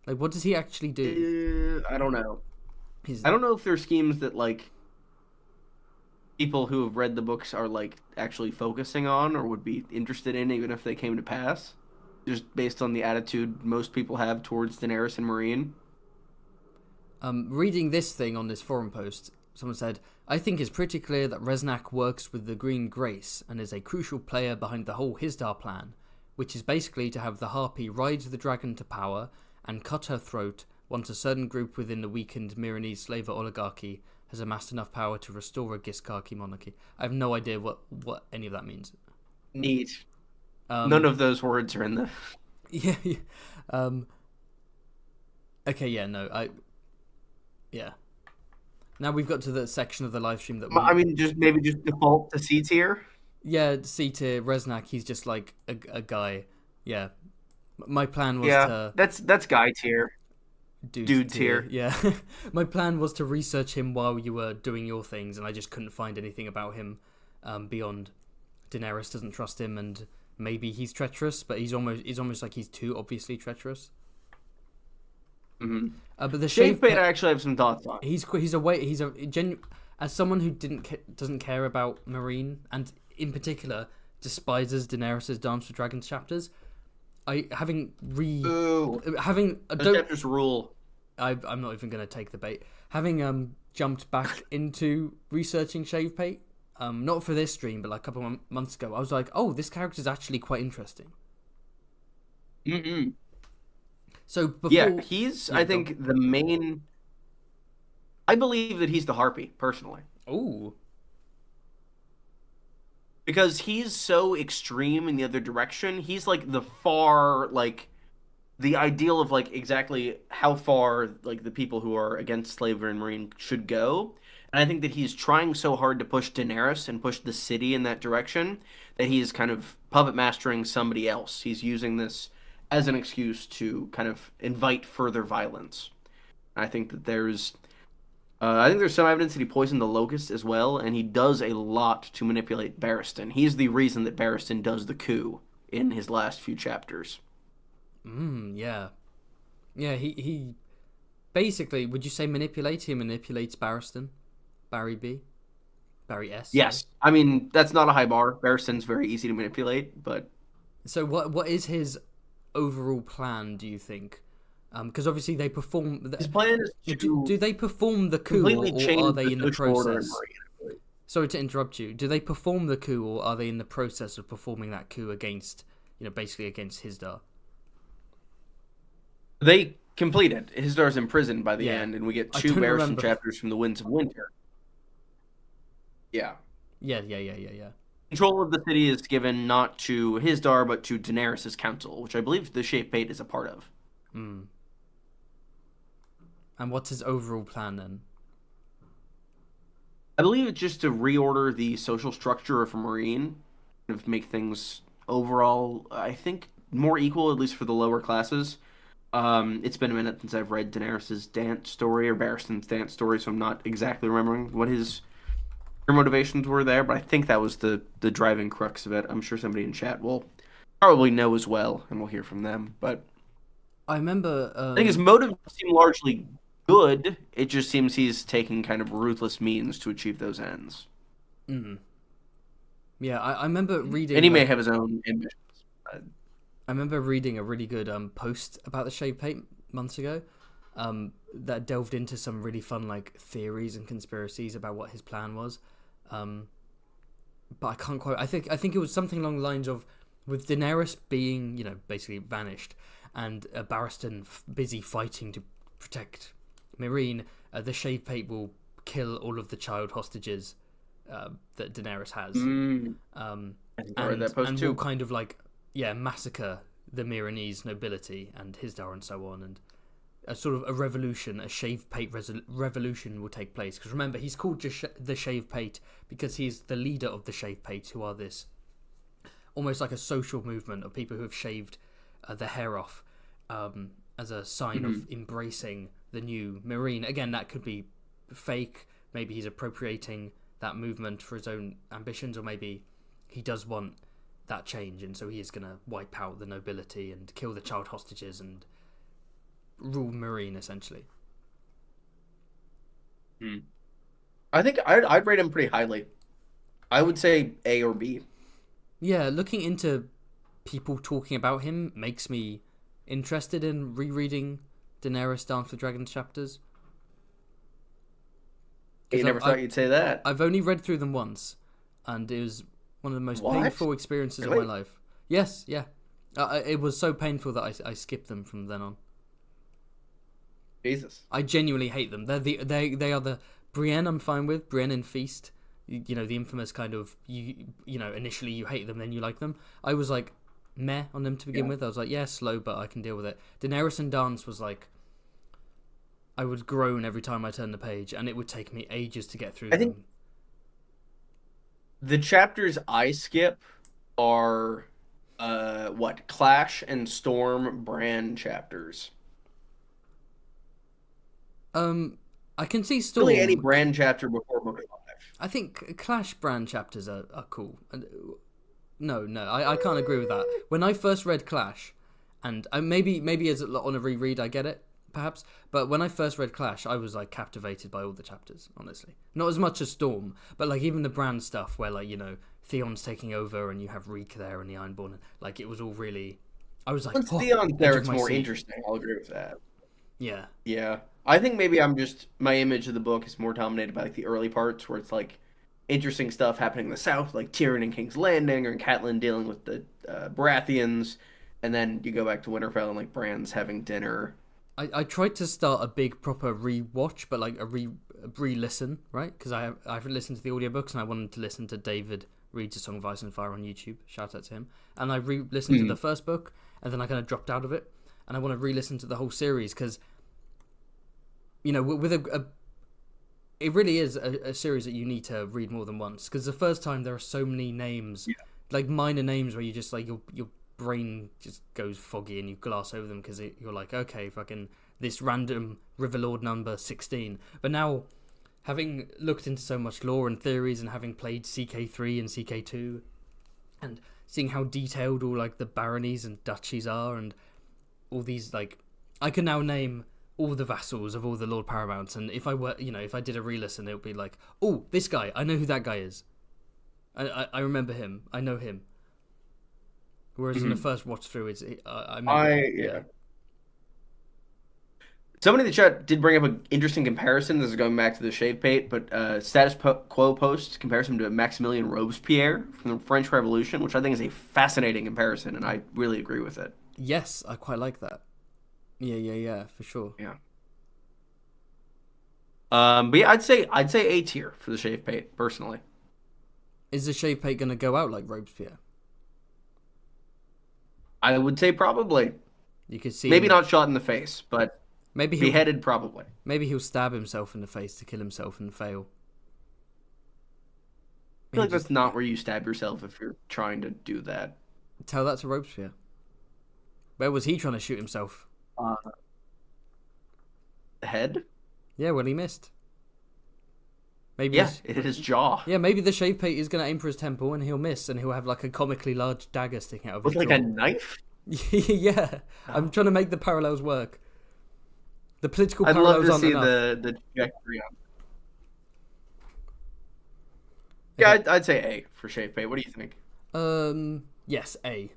Like, what does he actually do? I don't know. I don't know if there's schemes that like people who have read the books are like actually focusing on or would be interested in, even if they came to pass. Just based on the attitude most people have towards Daenerys and Meereen. Reading this thing on this forum post, someone said, I think it's pretty clear that Reznak works with the Green Grace and is a crucial player behind the whole Hisdar plan, which is basically to have the Harpy ride the dragon to power and cut her throat once a certain group within the weakened Meereenese slaver oligarchy has amassed enough power to restore a Giskarki monarchy. I have no idea what any of that means. Neat. None of those words are in the... Yeah. Okay, yeah, no, yeah. Now we've got to the section of the live stream that I mean, maybe just default to C tier? Yeah, C tier, Reznak, he's just like a guy. Yeah. My plan was to... that's guy tier. Dude tier. Yeah. My plan was to research him while you were doing your things, and I just couldn't find anything about him beyond Daenerys doesn't trust him, and maybe he's treacherous, but he's almost like he's too obviously treacherous. Mm-hmm. But the Shave Pate, I actually have some thoughts on. He's as someone who doesn't care about Meereen, and in particular despises Daenerys' Dance with Dragons chapters. Chapters rule. I'm not even going to take the bait. Having jumped back into researching Shave Pate, not for this stream, but like a couple of months ago, I was like, oh, this character is actually quite interesting. Mm-mm. So before, he's I think the main. I believe that he's the Harpy personally. Ooh. Because he's so extreme in the other direction. He's like the far the ideal of like exactly how far like the people who are against slavery and Meereen should go. And I think that he's trying so hard to push Daenerys and push the city in that direction that he's kind of puppet mastering somebody else. He's using this as an excuse to kind of invite further violence. I think that there's some evidence that he poisoned the Locust as well, and he does a lot to manipulate Barristan. He's the reason that Barristan does the coup in his last few chapters. Yeah. Yeah, he basically, would you say he manipulates Barristan? Barry B? Barry S? Yes. I mean, that's not a high bar. Barristan's very easy to manipulate, but... So what is his overall plan, do you think? Because obviously they perform... His plan is to... Do they perform the coup, or are they in the process? Sorry to interrupt you. Do they perform the coup, or are they in the process of performing that coup against, basically against Hisdar? They complete it. Hisdar's imprisoned by the end, and we get 2 Barristan chapters from the Winds of Winter. Yeah. Yeah. Control of the city is given not to Hisdar, but to Daenerys' council, which I believe the Shave Pate is a part of. And what's his overall plan then? I believe it's just to reorder the social structure of a Marine, kind of make things overall, I think, more equal, at least for the lower classes. It's been a minute since I've read Daenerys' dance story or Barristan's dance story, so I'm not exactly remembering what his motivations were there, but I think that was the driving crux of it. I'm sure somebody in chat will probably know as well, and we'll hear from them. But I remember. I think his motives seem largely good. It just seems he's taking kind of ruthless means to achieve those ends. Mm, yeah, I remember reading. And he may Like, have his own ambitions. I remember reading a really good post about the Shave Paint months ago. That delved into some really fun like theories and conspiracies about what his plan was. But I can't quite. I think it was something along the lines of, with Daenerys being, basically vanished, and Barristan busy fighting to protect Meereen, the Shave Paint will kill all of the child hostages that Daenerys has. I think I read that post and too. will kind of like, massacre the Meereenese nobility and Hisdar and so on, and a sort of a revolution, a Shave Paint revolution will take place. Because remember, he's called just the Shave Paint because he's the leader of the Shave Paint, who are this almost like a social movement of people who have shaved their hair off as a sign of embracing the new Meereen. Again, that could be fake. Maybe he's appropriating that movement for his own ambitions, or maybe he does want that change, and so he is going to wipe out the nobility and kill the child hostages and rule Meereen, essentially. I think I'd rate him pretty highly. I would say A or B. Yeah, looking into people talking about him makes me interested in rereading Daenerys Dance with Dragons chapters. You never thought you'd say that. I've only read through them once, and it was one of the most painful experiences of my life. Yes, yeah. It was so painful that I skipped them from then on. Jesus. I genuinely hate them. They are the Brienne I'm fine with. Brienne and Feast. The infamous kind of, initially you hate them, then you like them. I was like meh on them to begin with. I was like, yeah, slow, but I can deal with it. Daenerys and Dance was like, I would groan every time I turned the page, and it would take me ages to get through them. Think the chapters I skip are Clash and Storm Bran chapters. I can see Storm. Really, any Bran chapter before Book 5. I think Clash Bran chapters are cool. No, I can't agree with that. When I first read Clash, and maybe as on a reread I get it, perhaps, but when I first read Clash, I was like captivated by all the chapters, honestly. Not as much as Storm, but like even the Bran stuff where like, Theon's taking over and you have Reek there and the Ironborn, and like it was all really, I was like, once Theon's there, it's more interesting. I'll agree with that. Yeah. Yeah. I think maybe my image of the book is more dominated by like the early parts where it's like interesting stuff happening in the south, like Tyrion and King's Landing, or Catelyn dealing with the Baratheons, and then you go back to Winterfell and like Bran's having dinner. I tried to start a big proper re-watch, but like a re-listen, right? Because I haven't listened to the audiobooks, and I wanted to listen to David reads A Song of Ice and Fire on YouTube. Shout out to him. And I re-listened to the first book, and then I kind of dropped out of it. And I want to re-listen to the whole series because, with it really is a series that you need to read more than once. Because the first time there are so many names, like minor names, where you just like your brain just goes foggy and you gloss over them because you're like, okay, fucking this random Riverlord number 16. But now, having looked into so much lore and theories, and having played CK3 and CK2, and seeing how detailed all like the baronies and duchies are, and all these, like, I can now name all the vassals of all the Lord Paramounts, and if I did a re-listen, it would be like, oh, this guy, I know who that guy is. I remember him. I know him. Whereas in the first watch through, Somebody in the chat did bring up an interesting comparison. This is going back to the Shave Paint, but status quo post compares him to Maximilien Robespierre from the French Revolution, which I think is a fascinating comparison, and I really agree with it. Yes, I quite like that. Yeah, for sure. Yeah. But yeah, I'd say A tier for the Shave Paint, personally. Is the Shave Paint going to go out like Robespierre? I would say probably. You could see maybe not shot in the face, but maybe beheaded probably. Maybe he'll stab himself in the face to kill himself and fail. feel He like just that's not where you stab yourself if you're trying to do that. tell that to Robespierre. Where was he trying to shoot himself? Uh, the head? Yeah, well, he missed. Maybe Yeah, this. it hit his jaw. Yeah, maybe the shave pate is going to aim for his temple and he'll miss and he'll have like a comically large dagger sticking out of his With like jaw. a knife? Yeah, I'm Oh. trying to make the parallels work. The political I'd love parallels to aren't see enough. the trajectory on. Yeah, Okay. I'd say A for shave pay. What do you think? Yes, A.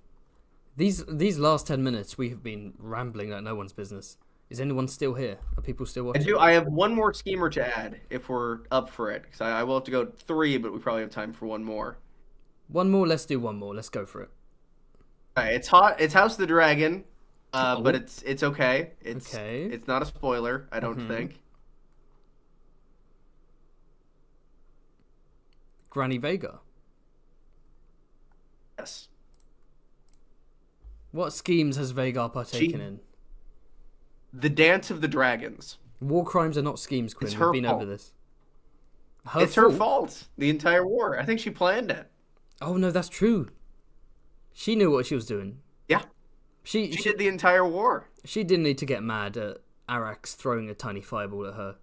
These last 10 minutes we have been rambling like no one's business. Is anyone still here? Are people still I watching? do. I have one more schemer to add if we're up for it, because I will have to go 3, but we probably have time for one more. One more. Let's do one more. Let's go for it. All right, it's hot. It's House of the Dragon, Oh. but it's okay. Okay. It's not a spoiler, I don't think. Granny Vega. Yes. What schemes has Vhagar partaken in? The Dance of the Dragons. War crimes are not schemes, Quinn. It's We've her been fault. over this. It's her fault. The entire war. I think she planned it. Oh no, that's true. She knew what she was doing. Yeah. She She did the entire war. She didn't need to get mad at Arax throwing a tiny fireball at her.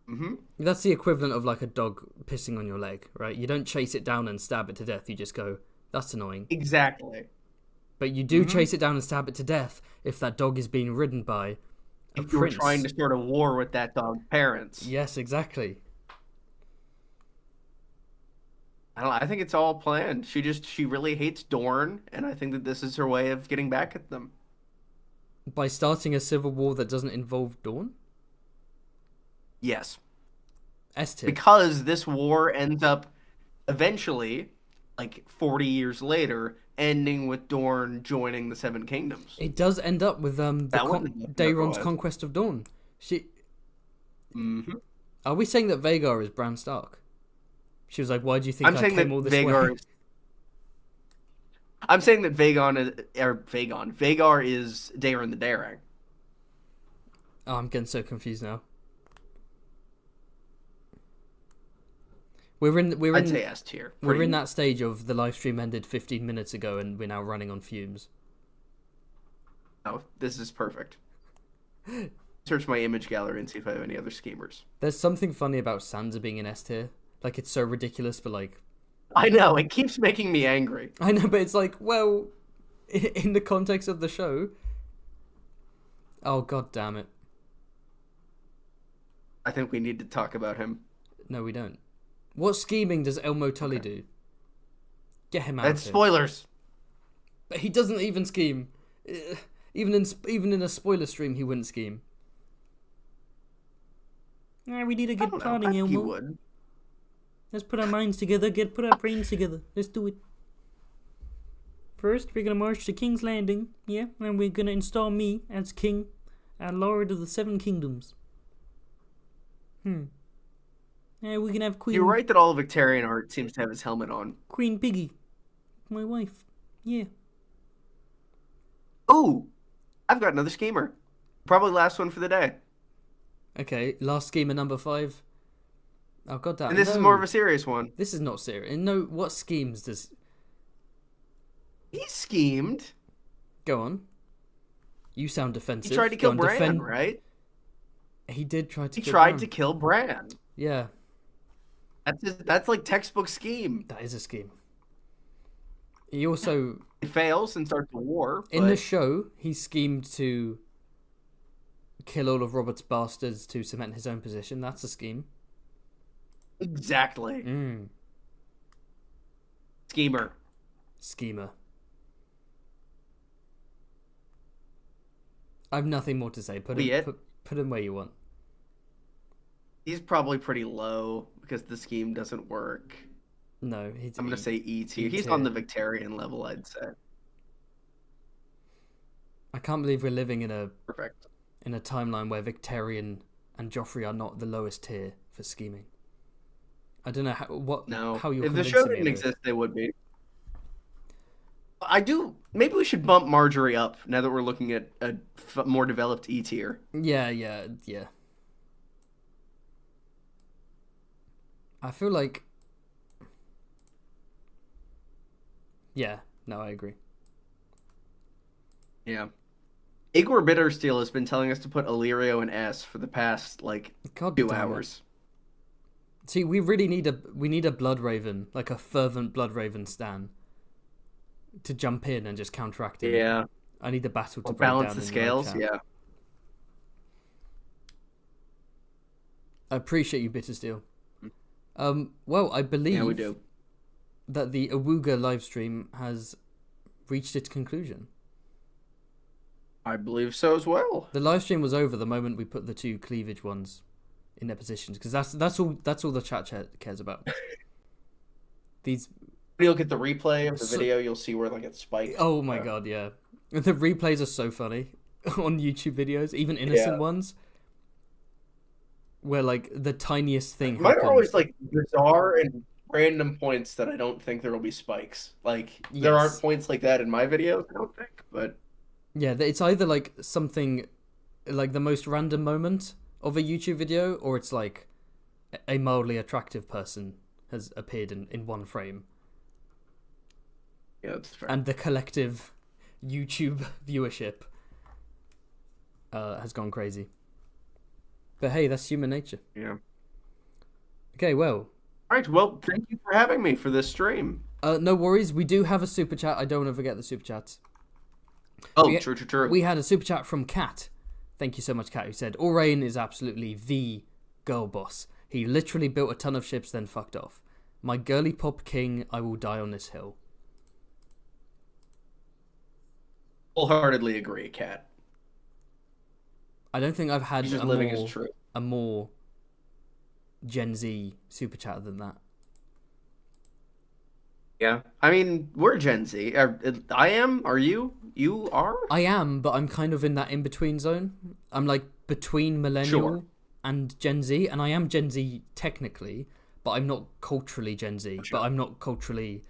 Mm-hmm. That's the equivalent of like a dog pissing on your leg, right? You don't chase it down and stab it to death. You just go, that's annoying. Exactly. But you do chase it down and stab it to death if that dog is being ridden by a If you were prince. trying to start a war with that dog's parents. Yes, exactly. I think it's all planned. She really hates Dorne, and I think that this is her way of getting back at them. By starting a civil war that doesn't involve Dawn? Yes. S tier. Because this war ends up eventually, like 40 years later, ending with Dorne joining the Seven Kingdoms. It does end up with wouldn't be Daeron's otherwise. conquest of Dawn. Mm-hmm. Are we saying that Vhagar is Bran Stark? She was like, why do you think I'm I saying that came all this way? I'm saying that Vhagar is Daeron the Daring. Oh, I'm getting so confused now. I'd say S tier. We're in that stage of the live stream ended 15 minutes ago and we're now running on fumes. Oh, this is perfect. Search my image gallery and see if I have any other schemers. There's something funny about Sansa being in S tier. Like, it's so ridiculous, but like... I know, it keeps making me angry. I know, but it's like, well, in the context of the show... Oh, god damn it. I think we need to talk about him. No, we don't. What scheming does Elmo Tully do? Get him out That's of here. spoilers. But he doesn't even scheme. Even in a spoiler stream, he wouldn't scheme. Yeah, we need to I get don't know. plotting, I think he Elmo. would. Let's put our minds together, put our brains together. Let's do it. First, we're gonna march to King's Landing, yeah, and we're gonna install me as king and lord of the Seven Kingdoms. Yeah, we can have Queen. You're right that all Victorian art seems to have his helmet on. Queen Piggy, my wife. Yeah. Ooh, I've got another schemer. Probably last one for the day. Okay, last schemer number 5. Oh god damn. And this is more of a serious one. This is not serious. No, what schemes does? He schemed. Go on. You sound defensive. He tried to Go kill on, Bran, right? He did try to. He kill tried Bran. to kill Bran. Yeah, That's like textbook scheme. that is a scheme. He also It fails and starts a war. in the but show he schemed to kill all of Robert's bastards to cement his own position. That's a scheme. exactly. Schemer. Schemer. I have nothing more to say. Put him where you want. He's probably pretty low because the scheme doesn't work. No, he's. I'm gonna say E tier. He's tier. on the Victorian level, I'd say. I can't believe we're living in a Perfect. timeline where Victorian and Joffrey are not the lowest tier for scheming. I don't know how you're if the convincing show me didn't of this. exist, they would be. I do. Maybe we should bump Marjorie up now that we're looking at a more developed E tier. Yeah. I feel like Yeah, no, I agree. Yeah. Igor Bittersteel has been telling us to put Illyrio in S for the past like God 2 hours. See, we need a Blood Raven, like a fervent Blood Raven stan, to jump in and just counteract him. Yeah. I need the battle to Or break balance down the in the live scales. chat. Yeah. I appreciate you, Bittersteel. Well, I believe Yeah, we do. that the Awuga livestream has reached its conclusion. I believe so as well. The livestream was over the moment we put the two cleavage ones in their positions, because that's all the chat cares about. These. When you look at the replay of the video, you'll see where like it spiked. Oh my god, yeah. The replays are so funny on YouTube videos, even innocent ones, where like the tiniest thing Mine happens. are always like bizarre and random points that I don't think there will be spikes. Like there aren't points like that in my videos, I don't think, but yeah, it's either like something like the most random moment of a YouTube video, or it's like a mildly attractive person has appeared in one frame. Yeah, that's fair. And the collective YouTube viewership has gone crazy. But hey, that's human nature. Yeah. Okay, well. All right, well, thank you for having me for this stream. No worries, we do have a super chat. I don't want to forget the super chats. Oh, true. We had a super chat from Kat. Thank you so much, Kat, who said, Aurane is absolutely the girl boss. He literally built a ton of ships, then fucked off. My girly pop king, I will die on this hill. Wholeheartedly agree, Kat. I don't think I've had a more Gen Z super chat than that. Yeah. I mean, we're Gen Z. I am. Are you? You are? I am, but I'm kind of in that in-between zone. I'm like between millennial and Gen Z, and I am Gen Z technically, but I'm not culturally Gen Z. But I'm not culturally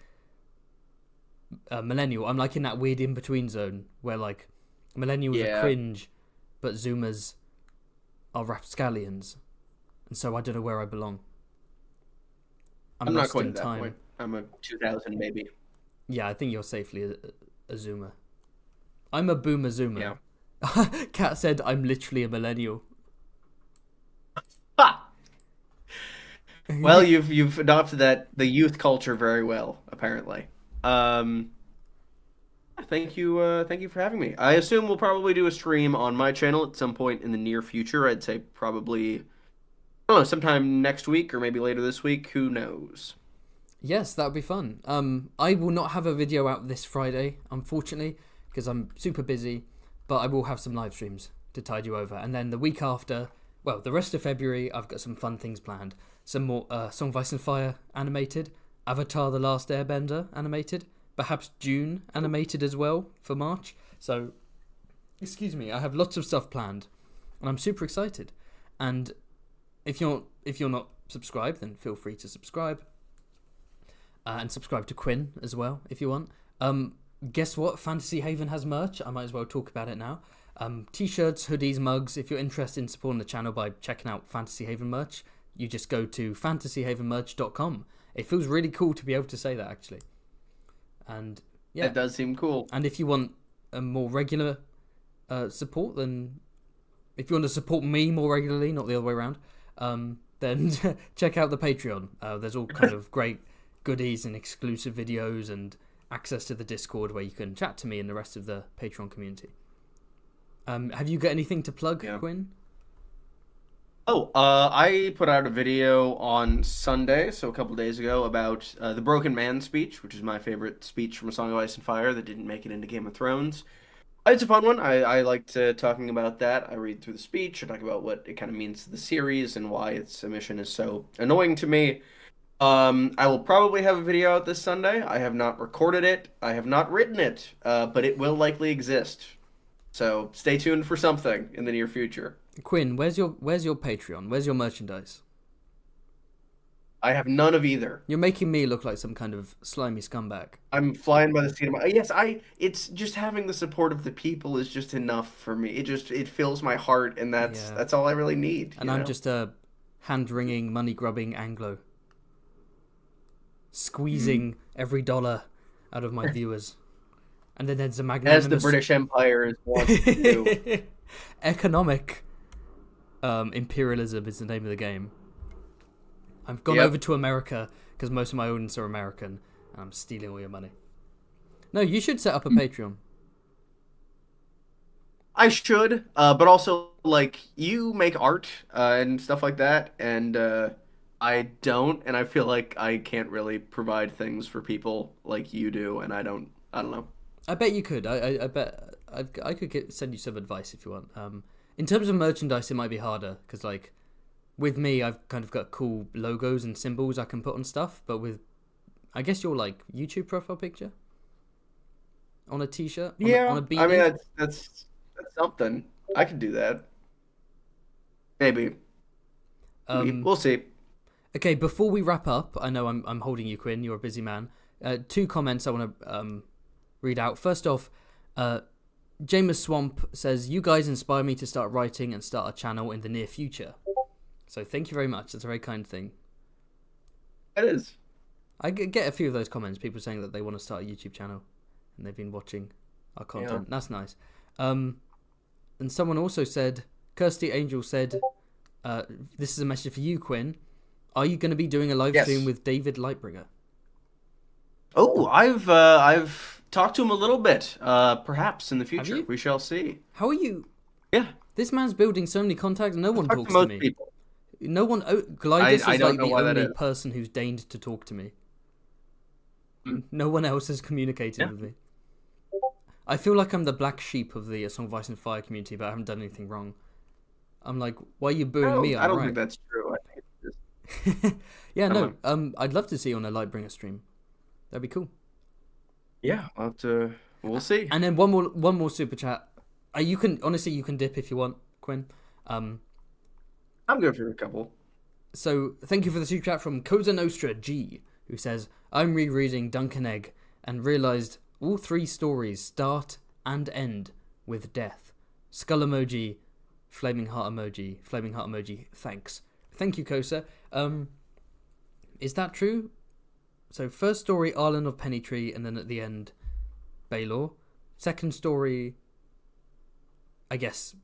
millennial. I'm like in that weird in-between zone where like millennials are cringe, but Zoomers are rapscallions, and so I don't know where I belong. I'm not quite at that point. I'm a 2000 maybe. Yeah, I think you're safely a Zoomer. I'm a boomer Zoomer. Yeah. Kat said I'm literally a millennial. Ha! Well, you've adopted the youth culture very well, apparently. Thank you for having me. I assume we'll probably do a stream on my channel at some point in the near future. I'd say probably, I don't know, sometime next week or maybe later this week. Who knows? Yes, that would be fun. I will not have a video out this Friday, unfortunately, because I'm super busy, but I will have some live streams to tide you over. And then the week after, well, the rest of February, I've got some fun things planned. Some more Song of Ice and Fire animated, Avatar The Last Airbender animated, perhaps Dune animated as well for March. So, excuse me, I have lots of stuff planned, and I'm super excited. And if you're not subscribed, then feel free to subscribe. And subscribe to Quinn as well, if you want. Guess what? Fantasy Haven has merch. I might as well talk about it now. T-shirts, hoodies, mugs. If you're interested in supporting the channel by checking out Fantasy Haven merch, you just go to fantasyhavenmerch.com. It feels really cool to be able to say that, actually. And yeah, it does seem cool. And if you want a more regular support, then if you want to support me more regularly, not the other way around, then check out the Patreon. There's all kind of great goodies and exclusive videos and access to the Discord where you can chat to me and the rest of the Patreon community. Have you got anything to plug, Quinn? I put out a video on Sunday, so a couple days ago, about the Broken Man speech, which is my favorite speech from A Song of Ice and Fire that didn't make it into Game of Thrones. It's a fun one. I liked talking about that. I read through the speech. I talk about what it kind of means to the series and why its mission is so annoying to me. I will probably have a video out this Sunday. I have not recorded it. I have not written it, but it will likely exist. So stay tuned for something in the near future. Quinn, where's your Patreon? Where's your merchandise? I have none of either. You're making me look like some kind of slimy scumbag. I'm flying by the seat of my... Yes, it's just having the support of the people is just enough for me. It fills my heart, and that's all I really need. And I'm just a hand-wringing, money-grubbing Anglo. Squeezing every dollar out of my viewers. And then there's a As the magnanimous British Empire is wont to do. economic imperialism is the name of the game. I've gone over to America because most of my audience are American, and I'm stealing all your money. No, you should set up a Patreon. I should, but also, like, you make art and stuff like that, and I don't, and I feel like I can't really provide things for people like you do, and I don't know. I bet you could. I bet I could send you some advice if you want. In terms of merchandise, it might be harder because, like, with me, I've kind of got cool logos and symbols I can put on stuff. But with, I guess, your like YouTube profile picture on a T-shirt, on a beanie. I mean that's something. I could do that. Maybe. We'll see. Okay, before we wrap up, I know I'm holding you, Quinn. You're a busy man. 2 comments I want to read out. First off, Jameis Swamp says, "You guys inspire me to start writing and start a channel in the near future." So thank you very much. That's a very kind thing. It is. I get a few of those comments. People saying that they want to start a YouTube channel and they've been watching our content. Yeah. That's nice. And someone also said, Kirsty Angel said, "This is a message for you, Quinn. Are you going to be doing a live stream with David Lightbringer?" Oh, I've talked to him a little bit. Perhaps in the future, we shall see. How are you? Yeah, this man's building so many contacts. No one talks to me. People. No one. Glidus is like the only person who's deigned to talk to me. No one else has communicated with me. I feel like I'm the black sheep of the Song of Ice and Fire community, but I haven't done anything wrong. I'm like, why are you booing me? I don't think that's true. I think it's just... Yeah, no. I'd love to see you on a Lightbringer stream. That'd be cool. Yeah, I'll have to. We'll see. And then one more super chat. You can dip if you want, Quinn. I'm good for a couple. So thank you for the super chat from Cosa Nostra G, who says, "I'm rereading Duncan Egg and realized all 3 stories start and end with death. Skull emoji, flaming heart emoji. Thanks." Thank you, Cosa. Is that true? So first story, Island of Pennytree, and then at the end, Baelor. Second story, I guess,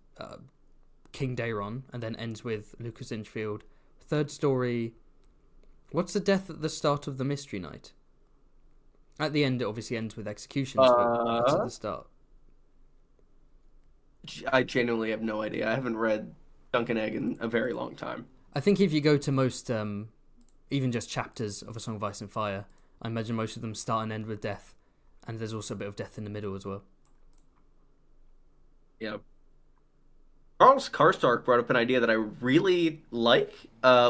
King Daeron, and then ends with Lucas Inchfield. Third story, what's the death at the start of the Mystery Night? At the end, it obviously ends with executions, but that's at the start. I genuinely have no idea. I haven't read Duncan Egg in a very long time. I think if you go to most, even just chapters of A Song of Ice and Fire, I imagine most of them start and end with death, and there's also a bit of death in the middle as well. Yeah. Charles Karstark brought up an idea that I really like,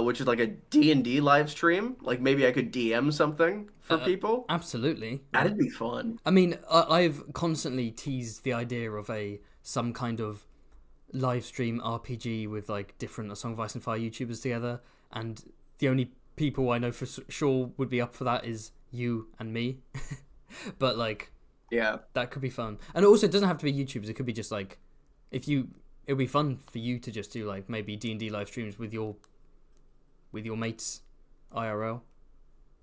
which is like a D&D live stream. Like maybe I could DM something for people. Absolutely. That'd be fun. I mean, I've constantly teased the idea of some kind of live stream RPG with like different A Song of Ice and Fire YouTubers together, and the only people I know for sure would be up for that is you and me. But like, yeah, that could be fun. And also, it doesn't have to be YouTubers. It could be just like, it would be fun for you to just do like maybe D&D live streams with your mates, IRL.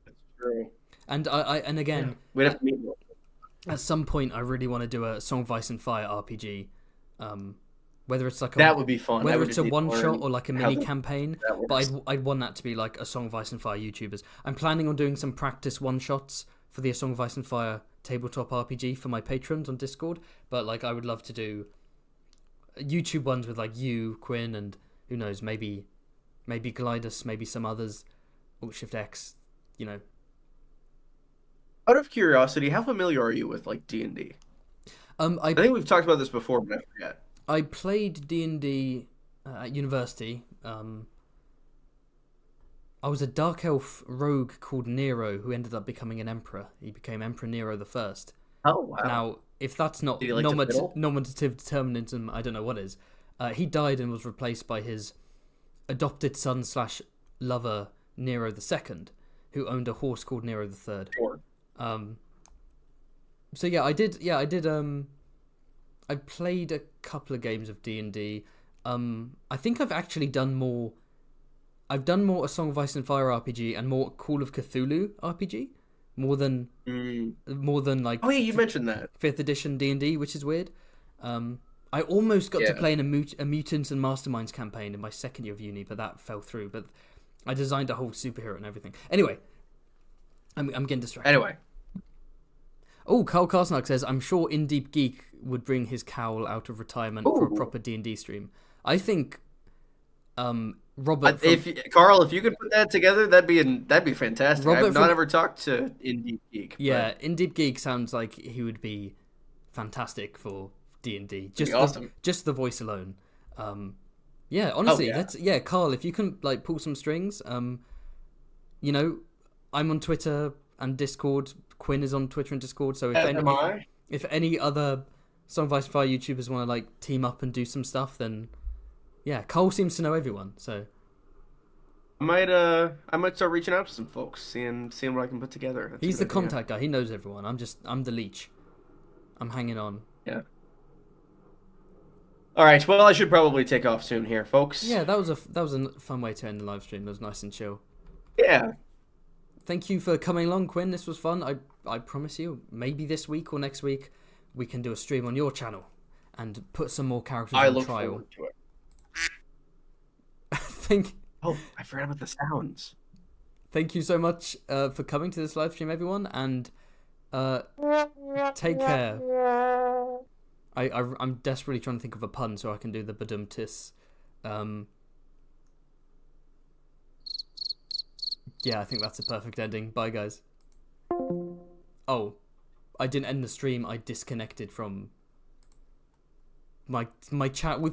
That's true. And and again, we'd have to meet more. At some point, I really want to do a Song of Ice and Fire RPG. Whether it's like that would be fun. Whether it's a one shot or like a mini campaign, but I'd want that to be like a Song of Ice and Fire YouTubers. I'm planning on doing some practice one shots for the A Song of Ice and Fire tabletop RPG for my patrons on Discord. But like, I would love to do YouTube ones with like you, Quinn, and who knows, maybe Glidus, maybe some others, Alt Shift X, you know. Out of curiosity, how familiar are you with like D&D? I think we've talked about this before, but I forget. I played D&D at university. I was a dark elf rogue called Nero who ended up becoming an emperor. He became Emperor Nero the First. Oh, wow. Now, if that's not nominative determinism, I don't know what is. He died and was replaced by his adopted son / lover, Nero the Second, who owned a horse called Nero the Third. Sure. So yeah, I did. I played a couple of games of D&D. I think I've actually done more. I've done more A Song of Ice and Fire RPG and more Call of Cthulhu RPG more than Mm. like Oh yeah, you mentioned that. fifth edition D&D, which is weird. I almost got to Yeah. play in a Mutants and Masterminds campaign in my second year of uni, but that fell through. But I designed a whole superhero and everything. Anyway, I'm getting distracted. Anyway. Oh, Carl Karsnark says, I'm sure In Deep Geek would bring his cowl out of retirement for a Ooh. proper D&D stream. I think Robert from, Carl, if you could put that together, that'd be fantastic. Robert I've not from- ever talked to Indie Geek. yeah, In Deep Geek sounds like he would be fantastic for D&D. Be awesome. Just the voice alone. Yeah, honestly, yeah. Carl, if you can like pull some strings, you know, I'm on Twitter and Discord. Quinn is on Twitter and Discord. So if any other Song of Ice and Fire YouTubers want to like team up and do some stuff, then yeah, Cole seems to know everyone. So I might start reaching out to some folks, seeing what I can put together. That's he's a the good idea. contact guy. He knows everyone. I'm the leech. I'm hanging on. Yeah. All right. Well, I should probably take off soon here, folks. Yeah, that was a fun way to end the live stream. That was nice and chill. Yeah. Thank you for coming along, Quinn. This was fun. I promise you, maybe this week or next week, we can do a stream on your channel and put some more characters I on look trial. forward to it. Thank I forgot about the sounds. you so much for coming to this live stream, everyone, and take care. I'm desperately trying to think of a pun so I can do the badum-tis. Yeah, I think that's a perfect ending. Bye, guys. Oh, I didn't end the stream. I disconnected from my chat with